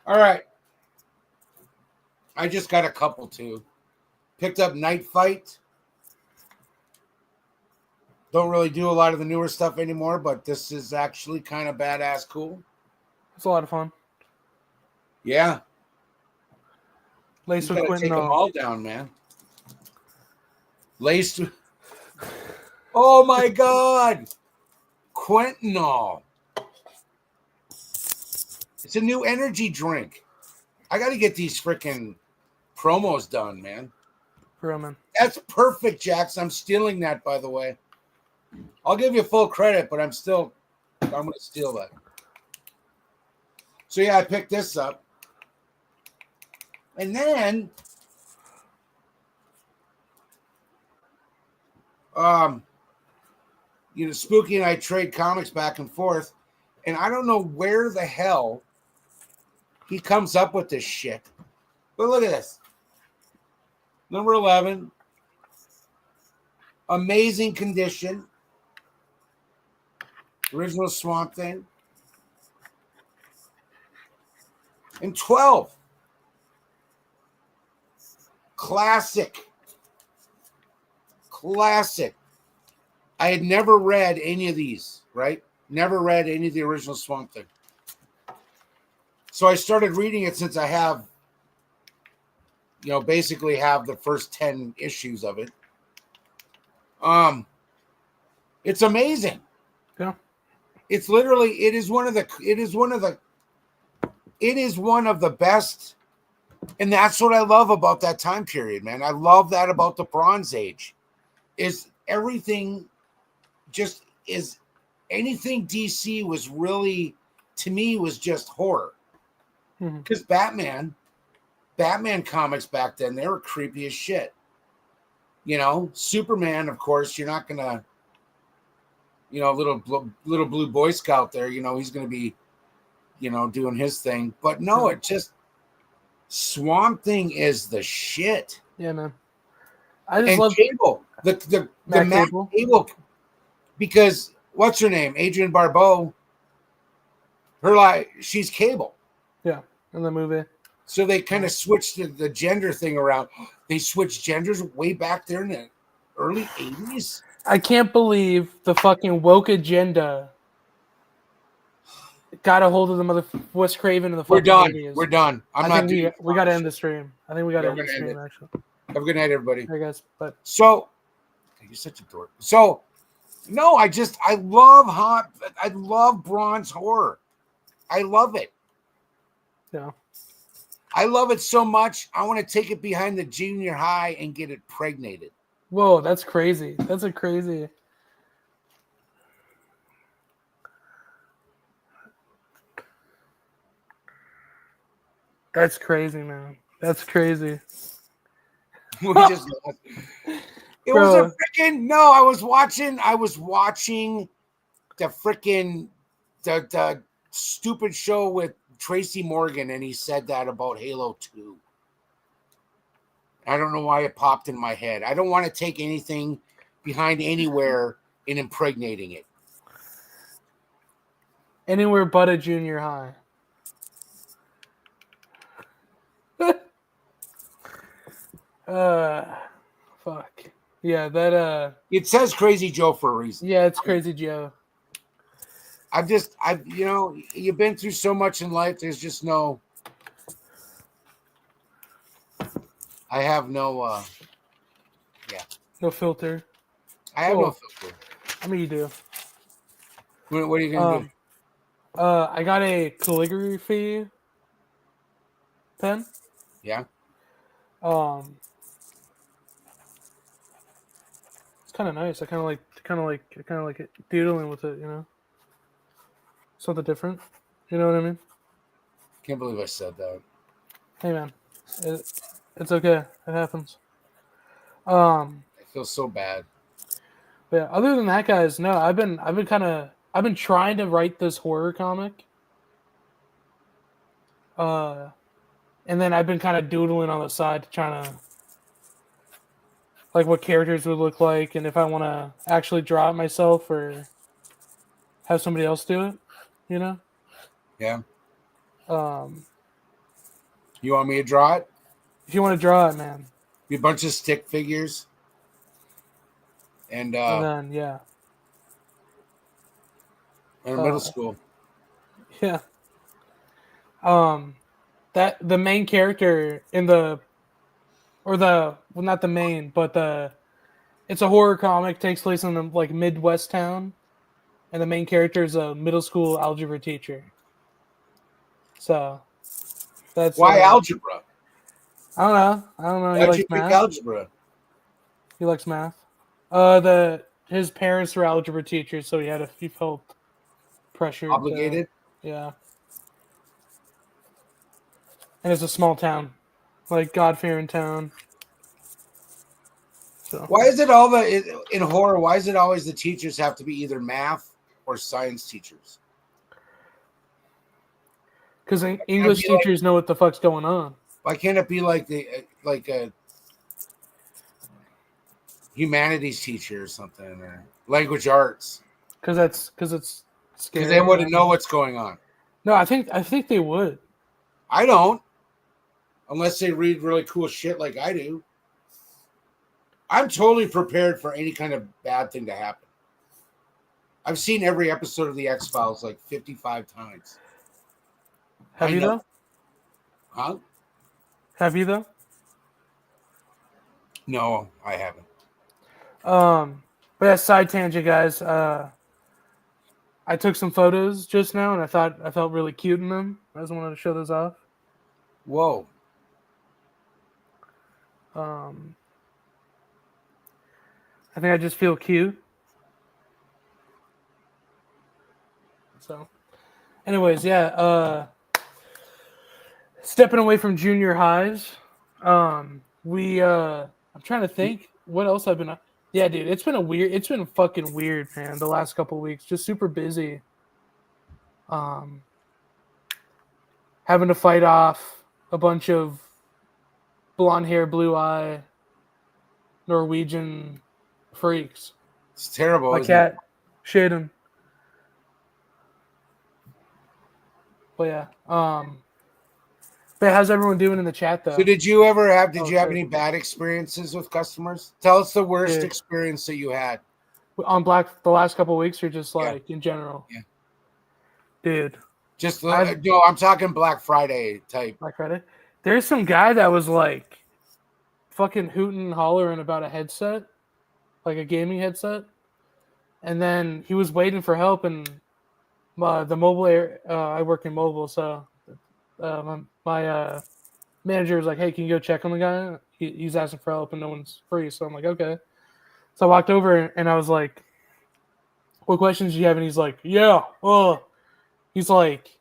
All right. I just got a couple too. Picked up Night Fight. Don't really do a lot of the newer stuff anymore, but this is actually kind of badass cool. It's a lot of fun. Yeah. Laced with Quentin. Take them all down, man. Laced. Oh my God. Quentinol. It's a new energy drink. I got to get these freaking promos done, man. Roman. That's perfect, Jax. I'm stealing that, by the way. I'll give you full credit, but I'm going to steal that. So, yeah, I picked this up. And then, Spooky and I trade comics back and forth. And I don't know where the hell he comes up with this shit. But look at this. Number 11. Amazing condition. Original Swamp Thing. And 12. classic. I had never read any of these, right? Never read any of the original Swamp Thing. So I started reading it since I have, basically have the first 10 issues of it. It's amazing. Yeah. It's literally, it is one of the best. And that's what I love about that time period, man. I love that about the Bronze Age. Is everything just is anything DC was really, to me, was just horror. Because Batman comics back then, they were creepy as shit. Superman, of course, you're not gonna, little blue Boy Scout there, he's gonna be, doing his thing. But no, it just Swamp Thing is the shit. Yeah, man. I just love Cable. The Matt Cable, because what's her name? Adrienne Barbeau. She's Cable. Yeah, in the movie. So they kind of switched the gender thing around. They switched genders way back there in the early 80s. I can't believe the fucking woke agenda got a hold of the mother Wes Craven and the fucking We're done. We got to end the stream. I think we got to end the stream, actually. Have a good night, everybody. Hey, guys. But so, you're such a dork. So, no, I love bronze horror. I love it. Yeah. I love it so much. I want to take it behind the junior high and get it pregnated. Whoa, that's crazy. That's a crazy. That's crazy, man. That's crazy. It was a freaking no. I was watching the freaking the stupid show with Tracy Morgan, and he said that about Halo 2. I don't know why it popped in my head. I don't want to take anything behind anywhere and impregnating it. Anywhere but a junior high. Fuck. Yeah, that it says Crazy Joe for a reason. Yeah, it's Crazy Joe. You've been through so much in life. There's just no. I have no. No filter. I have no filter. I mean, you do. What are you gonna do? I got a calligraphy pen. Yeah. It's kind of nice. I kind of like it, doodling with it. Something different. You know what I mean? Can't believe I said that. Hey, man, it's okay. It happens. I feel so bad. But yeah, other than that, guys, no, I've been trying to write this horror comic. And then I've been kind of doodling on the side, trying to like what characters would look like, and if I want to actually draw it myself or have somebody else do it. Yeah. You want me to draw it? If you want to draw it, man. Be a bunch of stick figures. And then, yeah. In middle school. Yeah. That the main character in not the main, but it's a horror comic, takes place in the like Midwest town. And the main character is a middle school algebra teacher. So that's why algebra? I don't know. He likes math. Algebra. He likes math. His parents were algebra teachers, so he felt pressured. Obligated. Yeah. And it's a small town, like God-fearing town. So why is it in horror? Why is it always the teachers have to be either math or science teachers? Because English teachers know what the fuck's going on. Why can't it be like a humanities teacher or something, or language arts? Because it's scary. Because they wouldn't know what's going on. No, I think they would. I don't, unless they read really cool shit like I do. I'm totally prepared for any kind of bad thing to happen. I've seen every episode of the X-Files like 55 times. Have you though? Huh? Have you though? No, I haven't. But yeah, side tangent, guys. I took some photos just now, and I thought I felt really cute in them. I just wanted to show those off. Whoa. I think I just feel cute. So, anyways, yeah. Stepping away from junior highs. I'm trying to think what else I've been. Yeah, dude, it's been fucking weird, man. The last couple of weeks, just super busy. Having to fight off a bunch of blonde hair, blue eye, Norwegian freaks. It's terrible. My cat, Shaden. But yeah, but how's everyone doing in the chat though? So did you have any bad experiences with customers? Tell us the worst experience that you had on the last couple of weeks, or just like in general? Yeah, dude. Just no, I'm talking Black Friday type. Black Friday. There's some guy that was like fucking hooting and hollering about a headset, like a gaming headset, and then he was waiting for help, and the mobile I work in mobile, so my manager was like, "Hey, can you go check on the guy? He's asking for help, and no one's free." So I'm like, "Okay." So I walked over, and I was like, "What questions do you have?" And he's like, "Yeah, he's like,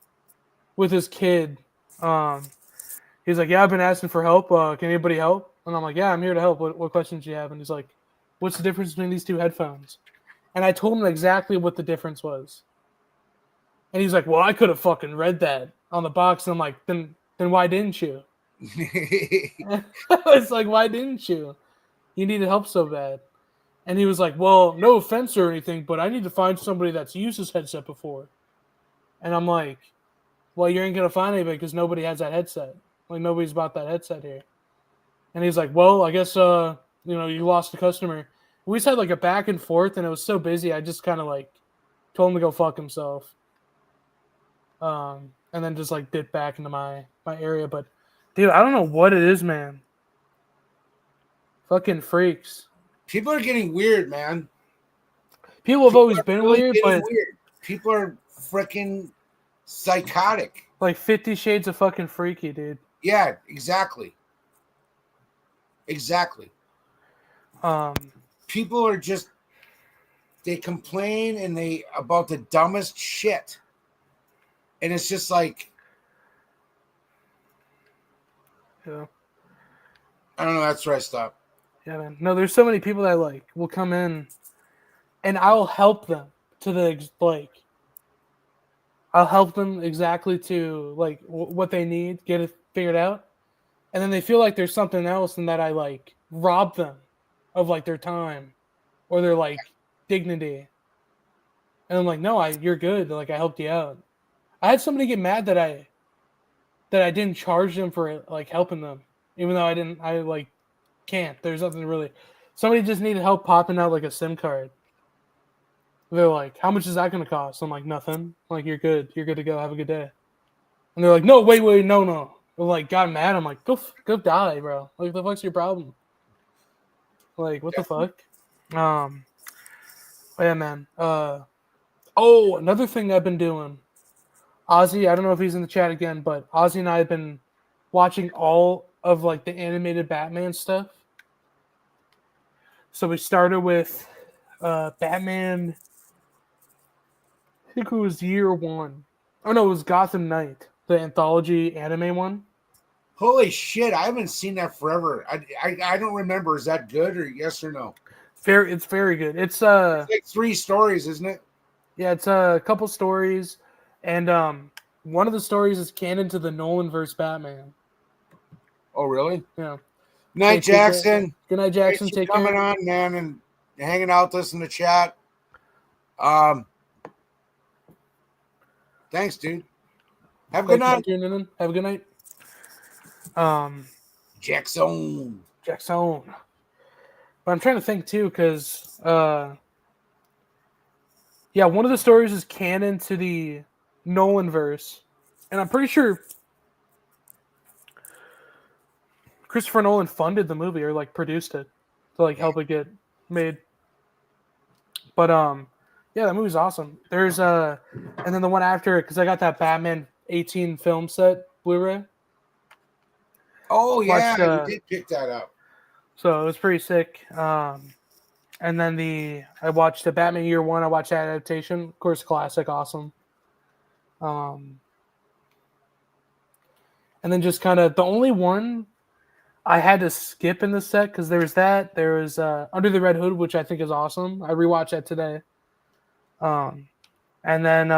with his kid. He's like, "Yeah, I've been asking for help. Can anybody help?" And I'm like, "Yeah, I'm here to help. What questions do you have?" And he's like, "What's the difference between these two headphones?" And I told him exactly what the difference was. And he's like, "Well, I could have fucking read that on the box." And I'm like, then why didn't you? It's like, why didn't you? You needed help so bad. And he was like, "Well, no offense or anything, but I need to find somebody that's used this headset before." And I'm like, "Well, you ain't going to find anybody because nobody has that headset. Like, nobody's bought that headset here." And he's like, "Well, I guess, you lost a customer." We just had like a back and forth, and it was so busy. I just kind of like told him to go fuck himself. And then just like dip back into my area. But dude, I don't know what it is, man. Fucking freaks. People are getting weird, man. People have always been weird, but people are freaking psychotic. Like 50 Shades of fucking freaky, dude. Yeah, exactly. Exactly. People are just, they complain and they about the dumbest shit. And it's just like, yeah. I don't know. That's where I stop. Yeah, man. No, there's so many people that like will come in, and I'll help them to the like. I'll help them exactly to like what they need, get it figured out, and then they feel like there's something else, and that I like rob them of like their time or their like dignity. And I'm like, no, you're good. Like, I helped you out. I had somebody get mad that I didn't charge them for like helping them, even though I like can't. There's nothing really. Somebody just needed help popping out like a SIM card. They're like, "How much is that going to cost?" I'm like, "Nothing." I'm like, "You're good. You're good to go. Have a good day." And they're like, "No, wait, no." I'm like, got mad. I'm like, go die, bro. Like, the fuck's your problem? Like, what the fuck? Oh, yeah, man. Another thing I've been doing. Ozzy, I don't know if he's in the chat again, but Ozzy and I have been watching all of like the animated Batman stuff. So we started with Batman. I think it was year 1. Oh no, it was Gotham Knight, the anthology anime one. Holy shit! I haven't seen that forever. I don't remember. Is that good or yes or no? It's very good. It's like 3 stories, isn't it? Yeah, it's a couple stories, and one of the stories is canon to the Nolanverse Batman. Oh, really? Yeah. Night, Jackson. Good night, Jackson. Take care. Coming on, man, and hanging out with us in the chat. Thanks, dude. Have a good night. Have a good night. Jackson. But I'm trying to think too, because yeah, one of the stories is canon to the Nolan verse, and I'm pretty sure Christopher Nolan funded the movie or like produced it to like help it get made. But yeah, that movie's awesome. There's and then the one after it, because I got that Batman 18 film set Blu-ray. Oh yeah, Watched you did pick that up. so it was pretty sick. And then I watched the Batman Year One. I watched that adaptation, of course, classic, awesome. And then just kind of the only one I had to skip in the set because there was that. There was Under the Red Hood, which I think is awesome. I rewatched that today. And then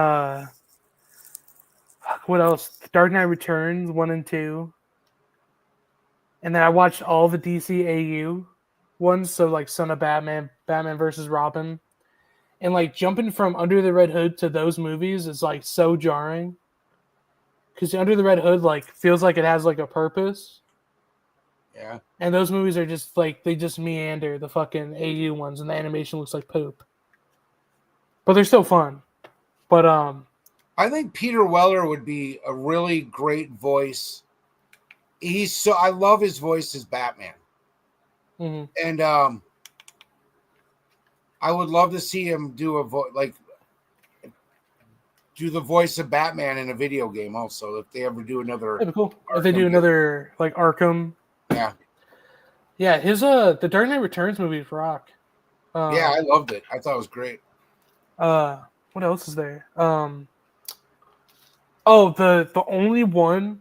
what else? Dark Knight Returns 1 and 2. And then I watched all the DC AU ones, so like Son of Batman, Batman versus Robin. And like jumping from Under the Red Hood to those movies is like so jarring. Because Under the Red Hood like feels like it has like a purpose. Yeah. And those movies are just like they just meander, the fucking AU ones, and the animation looks like poop. But they're still fun. But I think Peter Weller would be a really great voice. I love his voice as Batman. mhm. And I would love to see him do do the voice of Batman in a video game also, if they ever do another. That'd be cool. If they do another like Arkham. Yeah. Yeah, his the Dark Knight Returns movies rock. Yeah, I loved it. I thought it was great. What else is there? Oh, the only one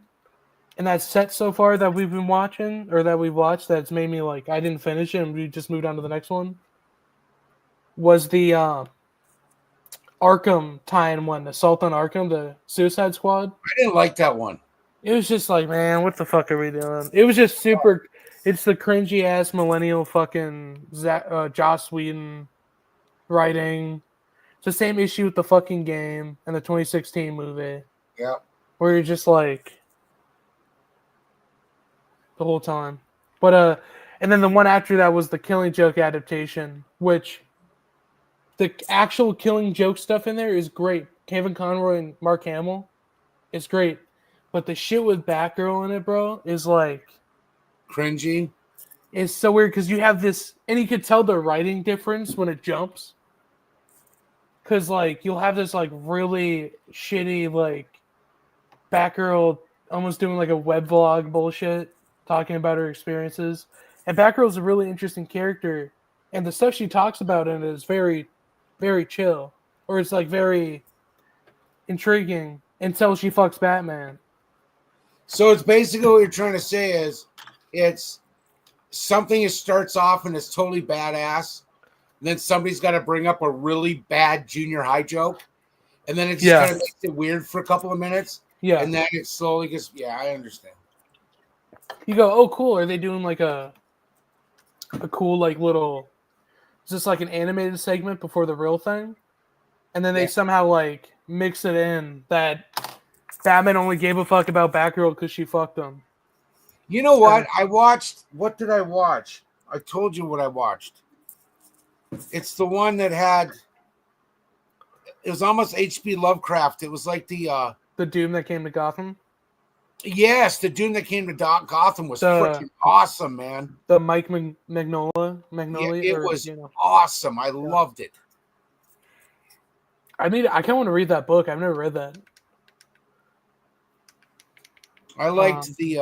in that set so far that we've been watching or that we've watched that's made me like I didn't finish it and we just moved on to the next one was the Arkham tie-in one, Assault on Arkham, the Suicide Squad. I didn't like that one. It was just like, man, what the fuck are we doing? It was just super. It's the cringy ass millennial fucking Joss Whedon writing. It's the same issue with the fucking game and the 2016 movie. Yeah. Where you're just like the whole time. But and then the one after that was the Killing Joke adaptation, which the actual Killing Joke stuff in there is great. Kevin Conroy and Mark Hamill, it's great. But the shit with Batgirl in it, bro, is like cringy. It's so weird because you have this, and you could tell the writing difference when it jumps. Because like you'll have this like really shitty like Batgirl almost doing like a web vlog bullshit, talking about her experiences. And Batgirl's a really interesting character, and the stuff she talks about in it is very, very chill, or it's like very intriguing until she fucks Batman. So it's basically what you're trying to say is it's something that starts off and it's totally badass. And then somebody's got to bring up a really bad junior high joke. And then it just kind of makes it weird for a couple of minutes. Yeah. And then it slowly gets, I understand. You go, oh, cool. Are they doing like a cool, like little, is this like an animated segment before the real thing? And then they somehow like mix it in that Batman only gave a fuck about Batgirl because she fucked him. You know what? What did I watch? I told you what I watched. It's the one that it was almost H.P. Lovecraft. It was like the Doom that came to Gotham? Yes, the Doom that came to Gotham was freaking awesome, man. The Mike Magnolia? It was awesome. I loved it. I kind of want to read that book. I've never read that. I liked the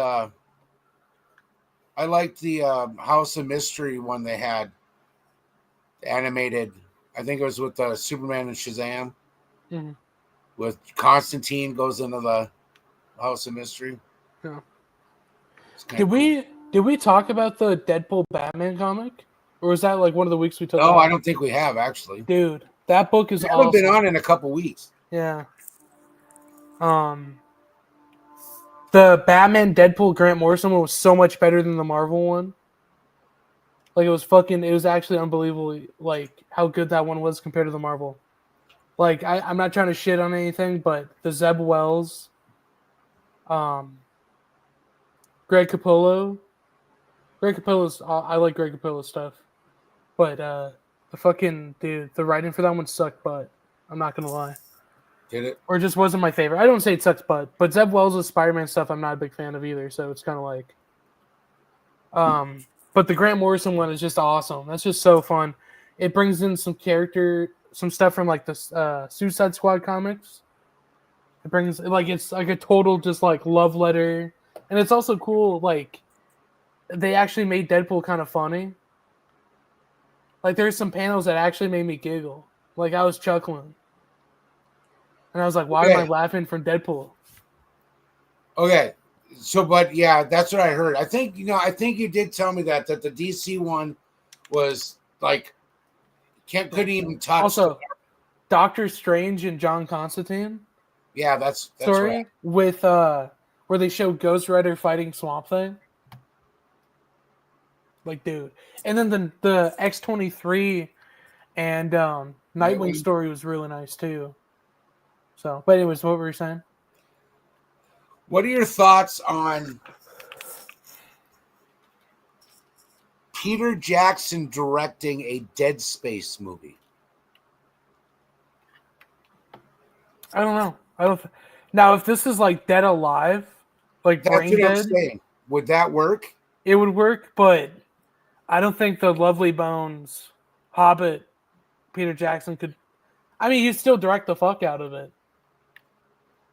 House of Mystery one they had animated. I think it was with Superman and Shazam. Mm-hmm. With Constantine goes into the House of Mystery. Yeah. Did we talk about the Deadpool Batman comic, or was that like one of the weeks we took? No, I don't think we have actually. Dude, that book is awesome. I haven't been on in a couple weeks. Yeah. The Batman Deadpool Grant Morrison one was so much better than the Marvel one. Like it was actually unbelievable like how good that one was compared to the Marvel. Like I'm not trying to shit on anything, but the Zeb Wells, Greg Capullo. I like Greg Capullo's stuff. But the fucking dude, the writing for that one sucked butt. I'm not gonna lie. Did it? Or just wasn't my favorite. I don't say it sucks butt, but Zeb Wells' Spider-Man stuff I'm not a big fan of either. So it's kind of like, but the Grant Morrison one is just awesome. That's just so fun. It brings in some stuff from like the Suicide Squad comics. It brings like it's like a total just like love letter, and it's also cool. Like they actually made Deadpool kind of funny. Like there's some panels that actually made me giggle. Like I was chuckling, and I was like, "Why am I Okay. laughing from Deadpool?" Okay. So, but yeah, that's what I heard. I think you did tell me that the DC one was like couldn't even touch. Also, Doctor Strange and John Constantine Yeah, that's story right. with where they show Ghost Rider fighting Swamp Thing. Like, dude, and then the X-23 and Nightwing story was really nice too. So, but anyways, what were you saying? What are your thoughts on Peter Jackson directing a Dead Space movie? I don't know. I don't. Now, if this is like Dead Alive, like That's Brain what I'm Dead, saying. Would that work? it would work. But I don't think the Lovely Bones Hobbit Peter Jackson could. I mean, he'd still direct the fuck out of it.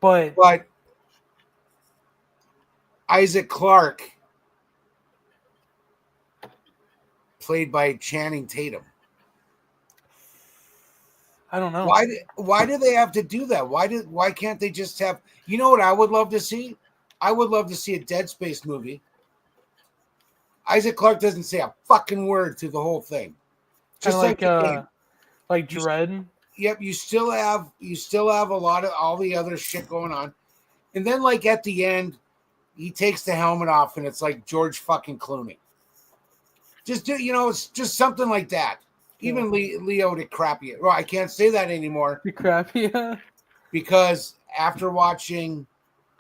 But Isaac Clarke, played by Channing Tatum. I don't know. Why do they have to do that? Why can't they just have? You know what I would love to see? I would love to see a Dead Space movie. Isaac Clarke doesn't say a fucking word through the whole thing. Just like Dredd. Yep, you still have a lot of all the other shit going on, and then like at the end, he takes the helmet off, and it's like George fucking Clooney. Just do it's just something like that. Even Leo DiCaprio. Well, I can't say that anymore. DiCaprio. Because after watching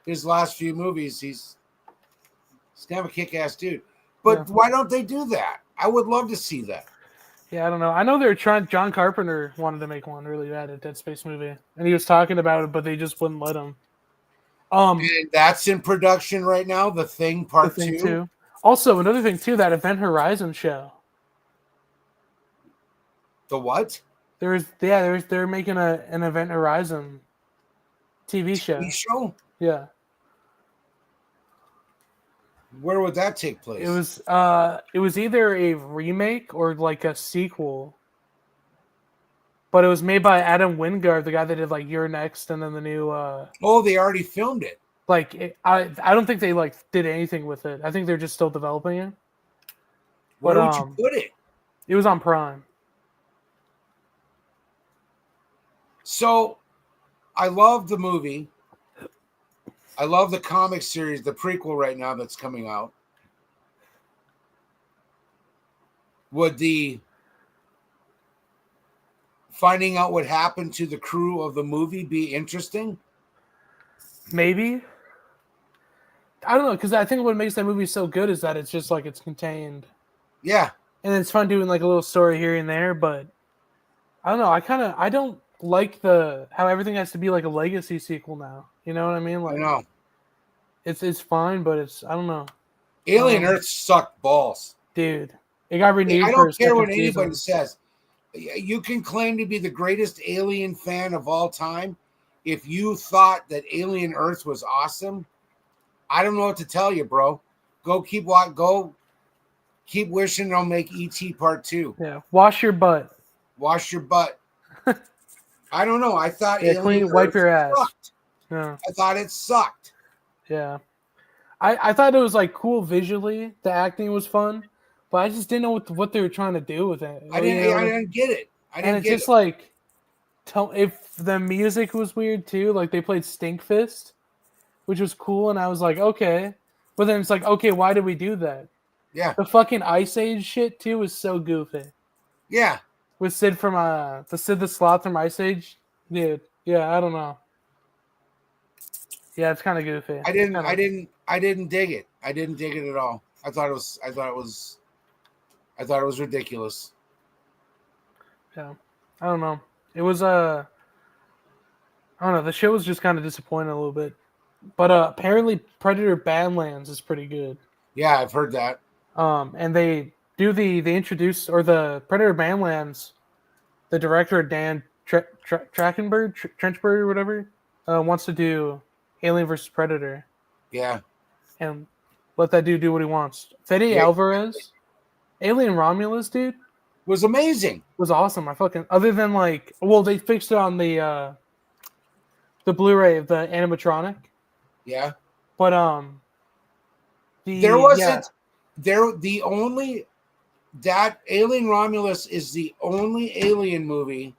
his last few movies, he's kind of a kick-ass dude. But why don't they do that? I would love to see that. Yeah, I don't know. I know they're trying. John Carpenter wanted to make one really bad, a Dead Space movie, and he was talking about it, but they just wouldn't let him. And that's in production right now. The Thing Part 2. Also, another thing too, that Event Horizon show. The what? They're making an Event Horizon TV show. TV show? Yeah. Where would that take place? It was either a remake or like a sequel. But it was made by Adam Wingard, the guy that did like You're Next and then the new they already filmed it. I don't think they like did anything with it. I think they're just still developing it. Where would you put it? It was on Prime. So, I love the movie. I love the comic series, the prequel right now that's coming out. Would the finding out what happened to the crew of the movie be interesting? Maybe. I don't know, because I think what makes that movie so good is that it's just like it's contained. Yeah. And it's fun doing like a little story here and there, but I don't know. I don't like how everything has to be like a legacy sequel now. You know what I mean? Like, I know. It's fine, but I don't know. Alien Earth sucked balls. Dude. It got renewed. I don't care what anybody says. You can claim to be the greatest Alien fan of all time. If you thought that Alien Earth was awesome, I don't know what to tell you, bro. Go keep wishing they'll make E.T. Part 2. Yeah, wash your butt. Wash your butt. I don't know. I thought Alien wipe your ass. Sucked. Yeah. I thought it sucked. Yeah. I thought it was like cool visually. The acting was fun, but I just didn't know what they were trying to do with it. I didn't get it. It's like, if the music was weird too. Like they played Stinkfist, which was cool, and I was like, okay. But then it's like, okay, why did we do that? Yeah. The fucking Ice Age shit too was so goofy. Yeah. With Sid from Sid the Sloth from Ice Age, dude. Yeah, I don't know. Yeah, it's kind of goofy. I didn't dig it. I didn't dig it at all. I thought it was ridiculous. Yeah, I don't know. It was I don't know. The show was just kind of disappointing a little bit, but apparently Predator Badlands is pretty good. Yeah, I've heard that. And they do they introduce or the Predator Badlands. The director Dan Trachtenberg, Trenchberg or whatever, wants to do Alien versus Predator Yeah. and let that dude do what he wants. Fede Yeah. Alvarez, Alien Romulus, dude, Was amazing. was awesome. I fucking other than like, well, they fixed it on the Blu-ray of the animatronic, Yeah. but There the yeah wasn't there the only that Alien Romulus is the only alien movie,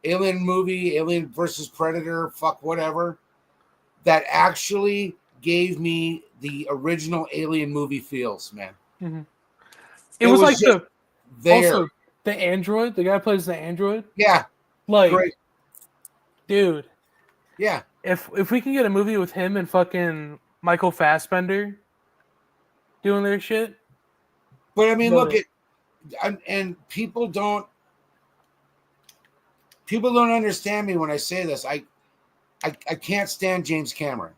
Alien versus Predator, fuck whatever, that actually gave me the original Alien movie feels, man. mhm. It It was was like just the there. also the android, the guy who plays the android, Yeah, like great. dude. Yeah. If we can get a movie with him and fucking Michael Fassbender doing their shit, But I mean, love look it. at and people don't understand me when I say this. I can't stand James Cameron.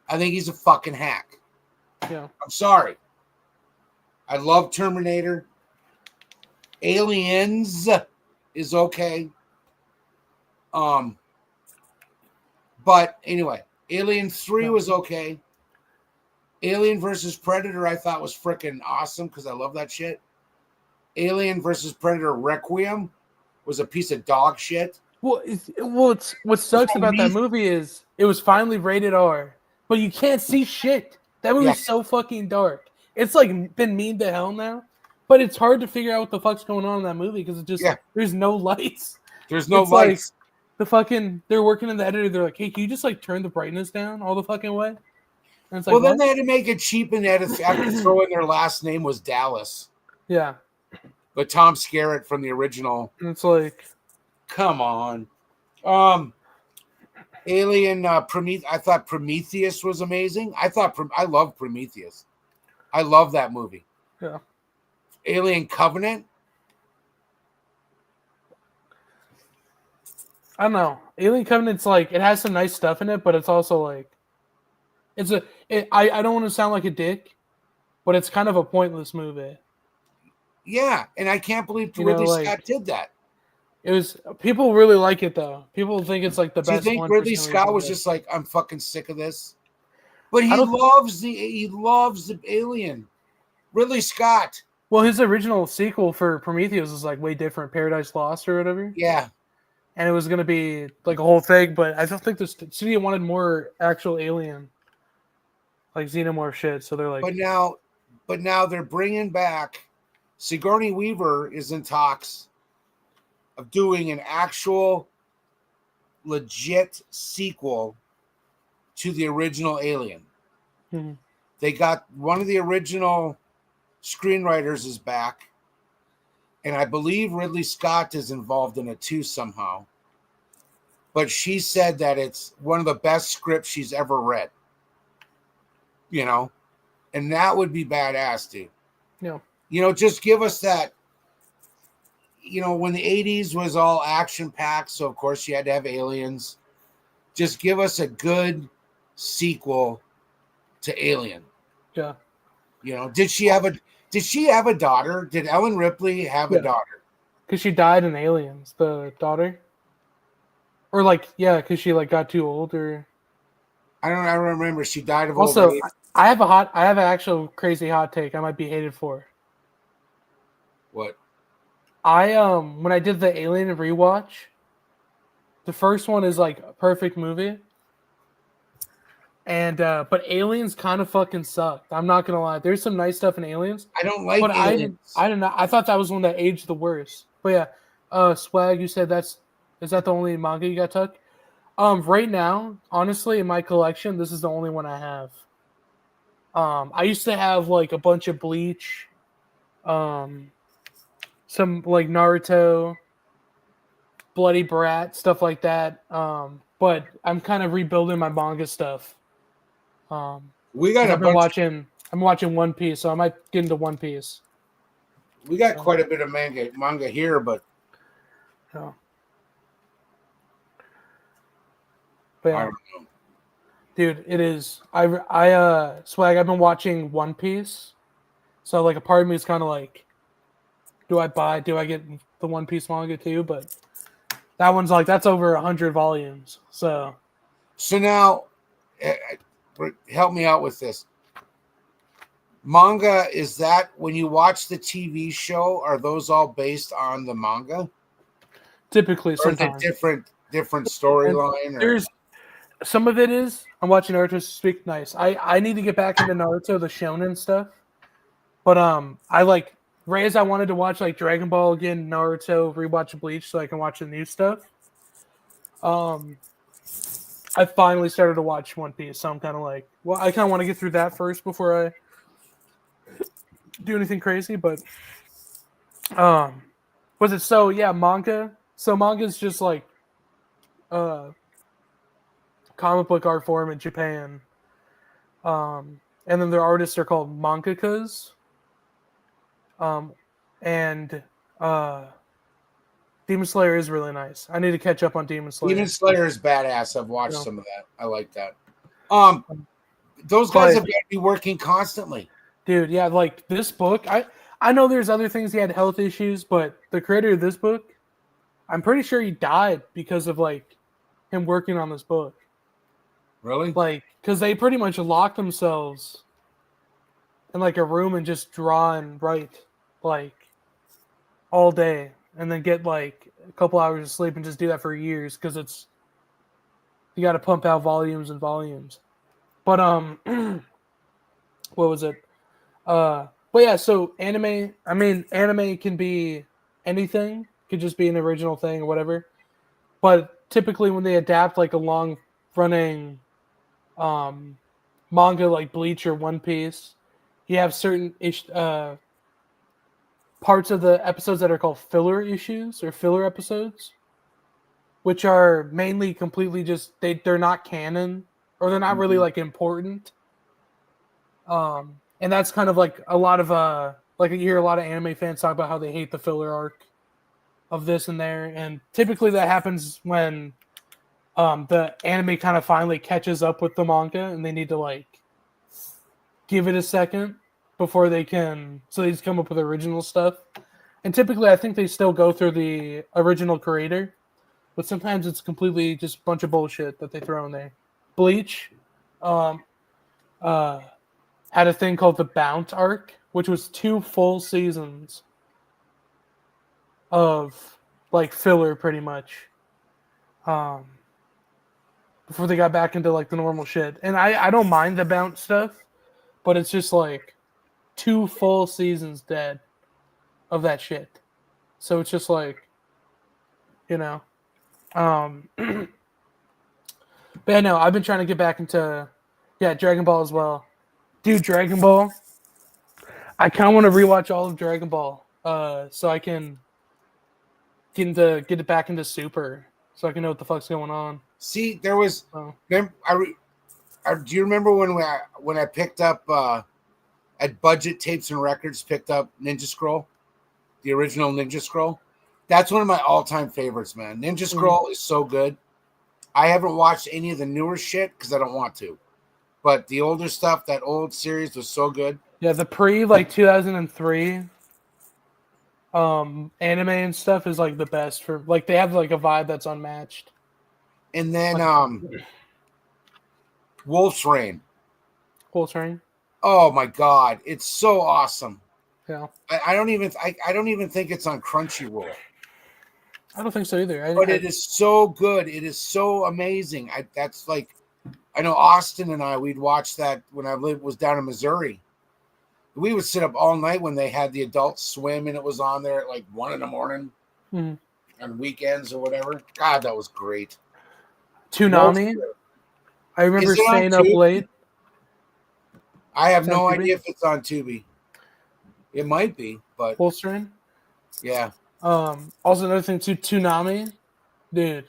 I think he's a fucking hack. Yeah, I'm sorry. I love Terminator. Aliens is okay. But anyway, Alien 3 yeah. was okay. Alien versus Predator I thought was freaking awesome because I love that shit. Alien versus Predator Requiem was a piece of dog shit. It's what sucks about that movie is it was finally rated R, but you can't see shit. That Yeah. movie's so fucking dark. It's like been mean to hell now, but it's hard to figure out what the fuck's going on in that movie because it just Yeah. there's no lights. There's no It's like lights. the fucking they're working in the editor. They're like, hey, can you just like turn the brightness down all the fucking way? And it's like, Well, then what? they had to make it cheap and they had to throw in their last name was Dallas. Yeah, But Tom Skerritt from the original. and it's like, Come on. Alien Prometheus. I thought Prometheus was amazing. I love Prometheus. I love that movie. yeah. Alien Covenant. I don't know. Alien Covenant's like it has some nice stuff in it, but it's also like I don't want to sound like a dick, but it's kind of a pointless movie. Yeah, and I can't believe You know, Ridley like Scott did that. it was people really like it though. People think it's like the Do you best think one. Ridley for some Scott reason, was but- just like, I'm fucking sick of this? But I don't- he loves the Alien. Ridley Scott. Well, his original sequel for Prometheus was like way different, Paradise Lost or whatever, Yeah. and it was gonna be like a whole thing. But I don't think the studio wanted more actual Alien, like xenomorph shit. So they're like, But now they're bringing back Sigourney Weaver is in talks of doing an actual legit sequel to the original Alien. Mhm. They got one of the original screenwriters is back, and I believe Ridley Scott is involved in it too somehow. But she said that it's one of the best scripts she's ever read. You know, and that would be badass, dude. yeah, Just give us that. When the 80s was all action packed, so of course you had to have aliens. Just give us a good sequel to Alien. yeah. Did she have a daughter? Did Ellen Ripley have Yeah. a daughter? Because she died in Aliens, the daughter, or like because she like got too old or. I don't remember. She died of Also, old age. I have an actual crazy hot take I might be hated for. What? When I did the Alien rewatch, the first one is like a perfect movie. And but Aliens kind of fucking sucked. I'm not gonna lie. There's some nice stuff in Aliens, I don't like but aliens. I did not. I thought that was one that aged the worst. But yeah, Swag, you said is that the only manga you got, Tuck? Right now, honestly, in my collection, this is the only one I have. I used to have like a bunch of Bleach, some like Naruto, Bloody Brat, stuff like that. But I'm kind of rebuilding my manga stuff. We got a I've been bunch. I'm watching One Piece, so I might get into One Piece. We got quite a bit of manga here, but Yeah. But I yeah, don't know. dude, it is. Swag. I've been watching One Piece, so like a part of me is kind of like, do I get the One Piece manga too? But that one's like that's over 100 volumes. So So now, help me out with this. Manga, is that when you watch the TV show? Are those all based on the manga, typically, or is it sometimes different storyline? Or there's some of it is. I'm watching Naruto speak nice. I need to get back into Naruto, the Shonen stuff. But I like Reyes. I wanted to watch like Dragon Ball again, Naruto, rewatch Bleach, so I can watch the new stuff. I finally started to watch One Piece, so I'm kind of like, well, I kind of want to get through that first before I do anything crazy. But was it so? Yeah, manga. So manga is just like uh comic book art form in Japan. And then their artists are called mangakas. And Demon Slayer is really nice. I need to catch up on Demon Slayer. Demon Slayer is badass. I've watched Yeah. some of that. I like that. Those guys have got to be working constantly. Dude, yeah, like this book, I know there's other things he had health issues, but the creator of this book, I'm pretty sure he died because of like him working on this book. Really? Like, because they pretty much lock themselves in like a room and just draw and write like all day, and then get like a couple hours of sleep and just do that for years because it's you got to pump out volumes and volumes. But what was it? But yeah, so anime. I mean, anime can be anything. Could just be an original thing or whatever. But typically, when they adapt like a long running manga like Bleach or One Piece, you have certain parts of the episodes that are called filler issues or filler episodes, which are mainly completely just they're not canon or they're not really like important. And that's kind of like a lot of like you hear a lot of anime fans talk about how they hate the filler arc of this and there, and typically that happens when the anime kind of finally catches up with the manga and they need to like give it a second before they can, so they just come up with original stuff. And typically I think they still go through the original creator, but sometimes it's completely just a bunch of bullshit that they throw in there. Bleach had a thing called the Bount arc, which was 2 full seasons of like filler pretty much. Before they got back into like the normal shit. And I don't mind the Bount stuff, but it's just like 2 full seasons dead of that shit. So it's just like, you know. But yeah, no, I've been trying to get back into Dragon Ball as well. Dude, Dragon Ball. I kind of want to rewatch all of Dragon Ball, so I can get it back into Super, so I can know what the fuck's going on. See, there was. Do you remember when I picked up at Budget Tapes and Records, picked up Ninja Scroll, the original Ninja Scroll? That's one of my all-time favorites, man. Ninja Scroll is so good. I haven't watched any of the newer shit because I don't want to. But the older stuff, that old series was so good. Yeah, the pre like 2003 anime and stuff is like the best for like they have like a vibe that's unmatched. And then Wolf's Rain. Wolf's Rain. Oh my god, it's so awesome. Yeah. I don't even think it's on Crunchyroll. I don't think so either. But it is so good. It is so amazing. That's like, I know Austin and we'd watch that when I was down in Missouri. We would sit up all night when they had the Adult Swim and it was on there at like 1 a.m. on weekends or whatever. God, that was great. Toonami. I remember staying up late. I have no idea if it's on Tubi. It might be, but Wolf's Rain. Yeah. Also another thing too, Toonami, dude.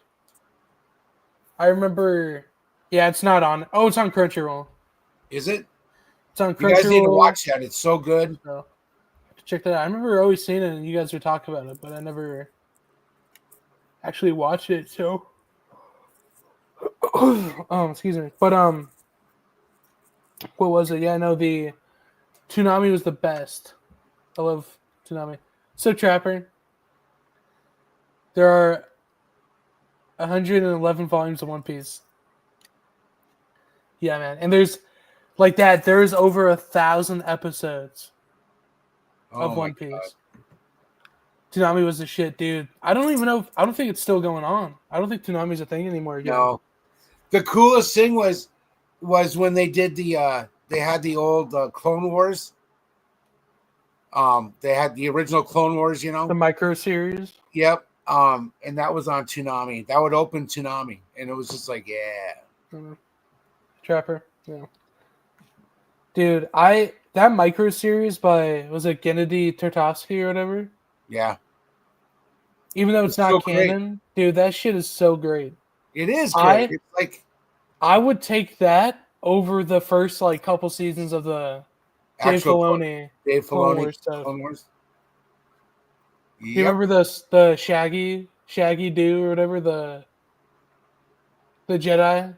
I remember. Yeah, it's not on. Oh, it's on Crunchyroll. Is it? It's on Crunchyroll. You guys need to watch that. It's so good. So, check that out. I remember always seeing it and you guys were talking about it, but I never actually watched it. So, excuse me. But what was it? Yeah, I know the Toonami was the best. I love Toonami. So Trapper, there are 111 volumes of One Piece. Yeah, man, and there's like that. There's over 1,000 episodes Oh of my One Piece. God. Toonami was the shit, dude. I don't even know. I don't think it's still going on. I don't think Toonami's a thing anymore. Again. No. The coolest thing was when they did they had the old Clone Wars. They had the original Clone Wars, you The know. micro series. Yep. And that was on Toonami. That would open Toonami, and it was just like, yeah. Trapper. Yeah. Dude, that micro series by was it Gennady Tartakovsky or whatever? Yeah. Even though it's It's not so great. canon, dude, that shit is so great. It is great. It's like I would take that over the first like couple seasons of the Dave actual Filoni Dave Clone Filoni Wars stuff. Clone Wars. You Yep. remember the Shaggy dude or whatever, the Jedi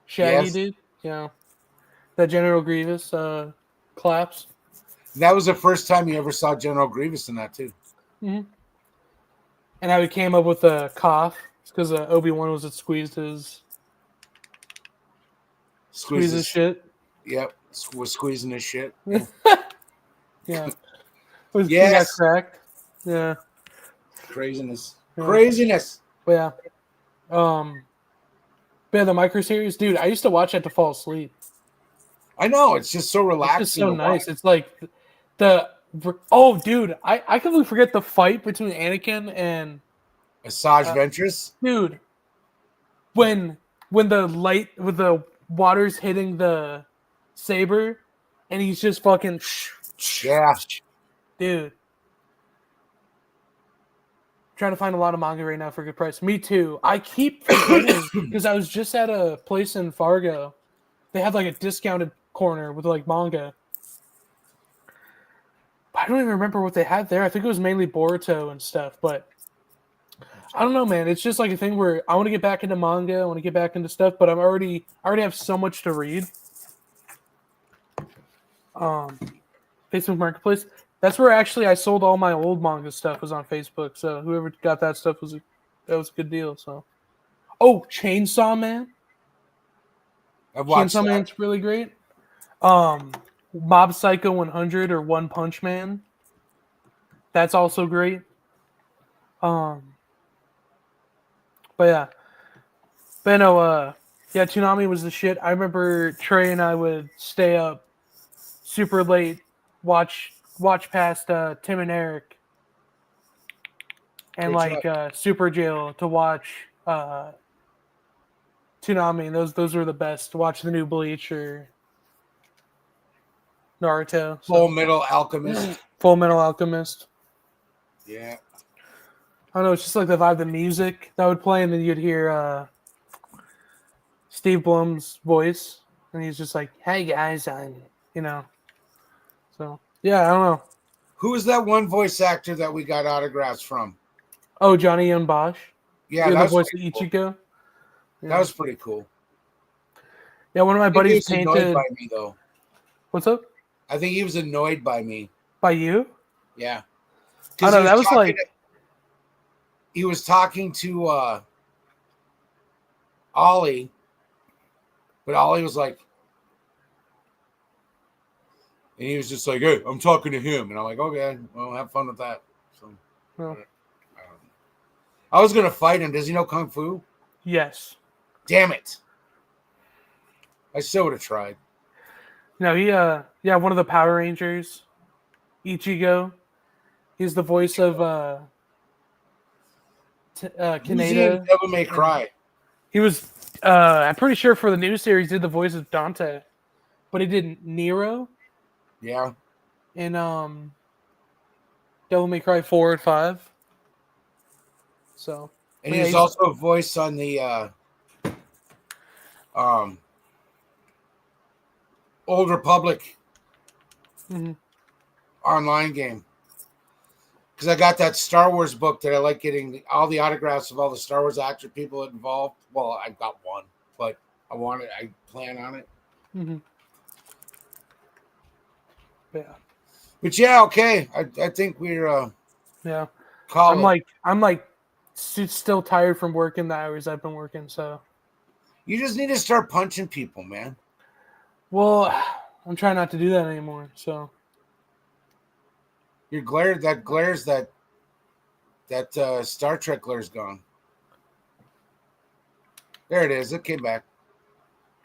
Shaggy Yes. dude? Yeah. That General Grievous claps. That was the first time you ever saw General Grievous in that too. Mm-hmm. And how he came up with a cough. It's because Obi-Wan was squeezed his shit. Yep. Was squeezing his shit. Yeah. His key got Yes. cracked. Yeah. Craziness. Yeah. Craziness. But yeah. But yeah, the micro series, dude, I used to watch that to fall asleep. I know. It's just so It's relaxing. just so to nice. watch. It's like dude, I completely forget the fight between Anakin and Asajj Ventress. dude. When the light with the water's hitting the saber and he's just fucking Yeah. dude. Trying to find a lot of manga right now for a good price. Me too. I keep forgetting because I was just at a place in Fargo. They had like a discounted corner with like manga. I don't even remember what they had there. I think it was mainly Boruto and stuff, but I don't know, man. It's just like a thing where I want to get back into manga, I want to get back into stuff, but I already have so much to read. Facebook Marketplace. That's where actually I sold all my old manga stuff was on Facebook. So whoever got that stuff was a good deal. So, Chainsaw Man. I've watched Chainsaw that. Man's really great. Mob Psycho 100 or One Punch Man. That's also great. But yeah. But no, yeah, Toonami was the shit. I remember Trey and I would stay up super late, watch past Tim and Eric and Good job. Super Jail to watch Toonami, and those were the best. To watch the new Bleach or Naruto. Full Metal Alchemist. Full Metal Alchemist. Yeah. I don't know, it's just like the vibe, the music that would play, and then you'd hear Steve Blum's voice, and he's just like, "Hey guys, I'm," So yeah, I don't know. Who is that one voice actor that we got autographs from? Oh, Johnny Young Bosch. Yeah, You're that the was voice of pretty cool. Ichigo. Yeah. That was pretty cool. Yeah, one of my I think he buddies was annoyed painted. by me though. What's up? I think he was annoyed by me. By you? Yeah. I know that was like. He was talking to Ollie, but Ollie was like, and he was just like, "Hey, I'm talking to him," and I'm like, "Okay, well, have fun with that." So, Oh. I was gonna fight him. Does he know kung fu? Yes. Damn it! I still would have tried. No, he one of the Power Rangers, Ichigo. He's the voice of Kaneda. Devil May Cry. He was I'm pretty sure for the new series he did the voice of Dante, but he did Nero Yeah. in Devil May Cry 4 and 5. So, And yeah, he's also a voice on the Old Republic Mhm. online game. because I got that Star Wars book that I like getting all the autographs of all the Star Wars actor people involved. Well, I've got one, but I plan on it. Mm-hmm. Yeah. But yeah, okay. I think we're Yeah. call I'm like still tired from working the hours I've been working. So. You just need to start punching people, man. Well, I'm trying not to do that anymore. So. Your that Star Trek glare's gone. There it is. It came back.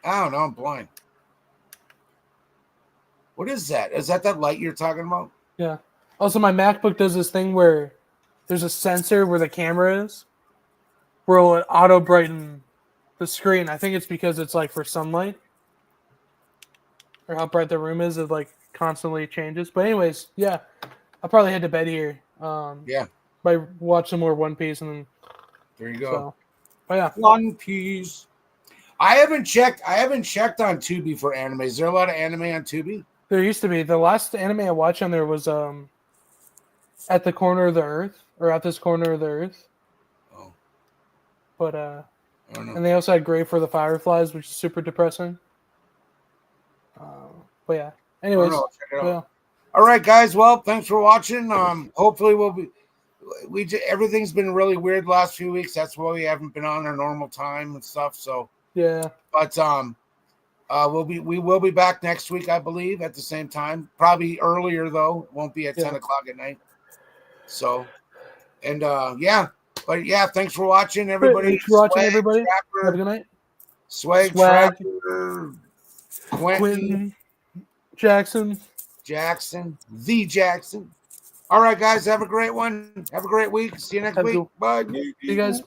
I don't know. I'm blind. What is that? Is that light you're talking about? Yeah. Also, my MacBook does this thing where there's a sensor where the camera is, where it'll auto brighten the screen. I think it's because it's like for sunlight or how bright the room is. It like constantly changes. But anyways, yeah, I'll probably head to bed here. Yeah. By watch some more One Piece and then. There you go. So, but yeah, One Piece. I haven't checked on Tubi for anime. Is there a lot of anime on Tubi? there used to be. The last anime I watched on there was At the Corner of the Earth, or At This Corner of the Earth. Oh. But I don't know. and they also had Grave for the Fireflies, which is super depressing. But yeah. Anyways, I'll check it out. yeah. All right, guys. Well, thanks for watching. Hopefully everything's been really weird the last few weeks. That's why we haven't been on our normal time and stuff. So Yeah. but we will be back next week, I believe, at the same time. Probably earlier though. It won't be at 10 o'clock at night. So and yeah. But yeah, thanks for watching, everybody. Thanks for watching, Swag, everybody. Trapper, Have a good night. Swag, Swag. Trapper, Quentin, Jackson. The Jackson. All right, guys, have a great one. Have a great week. See you next Have a week. good- Bye. See you guys.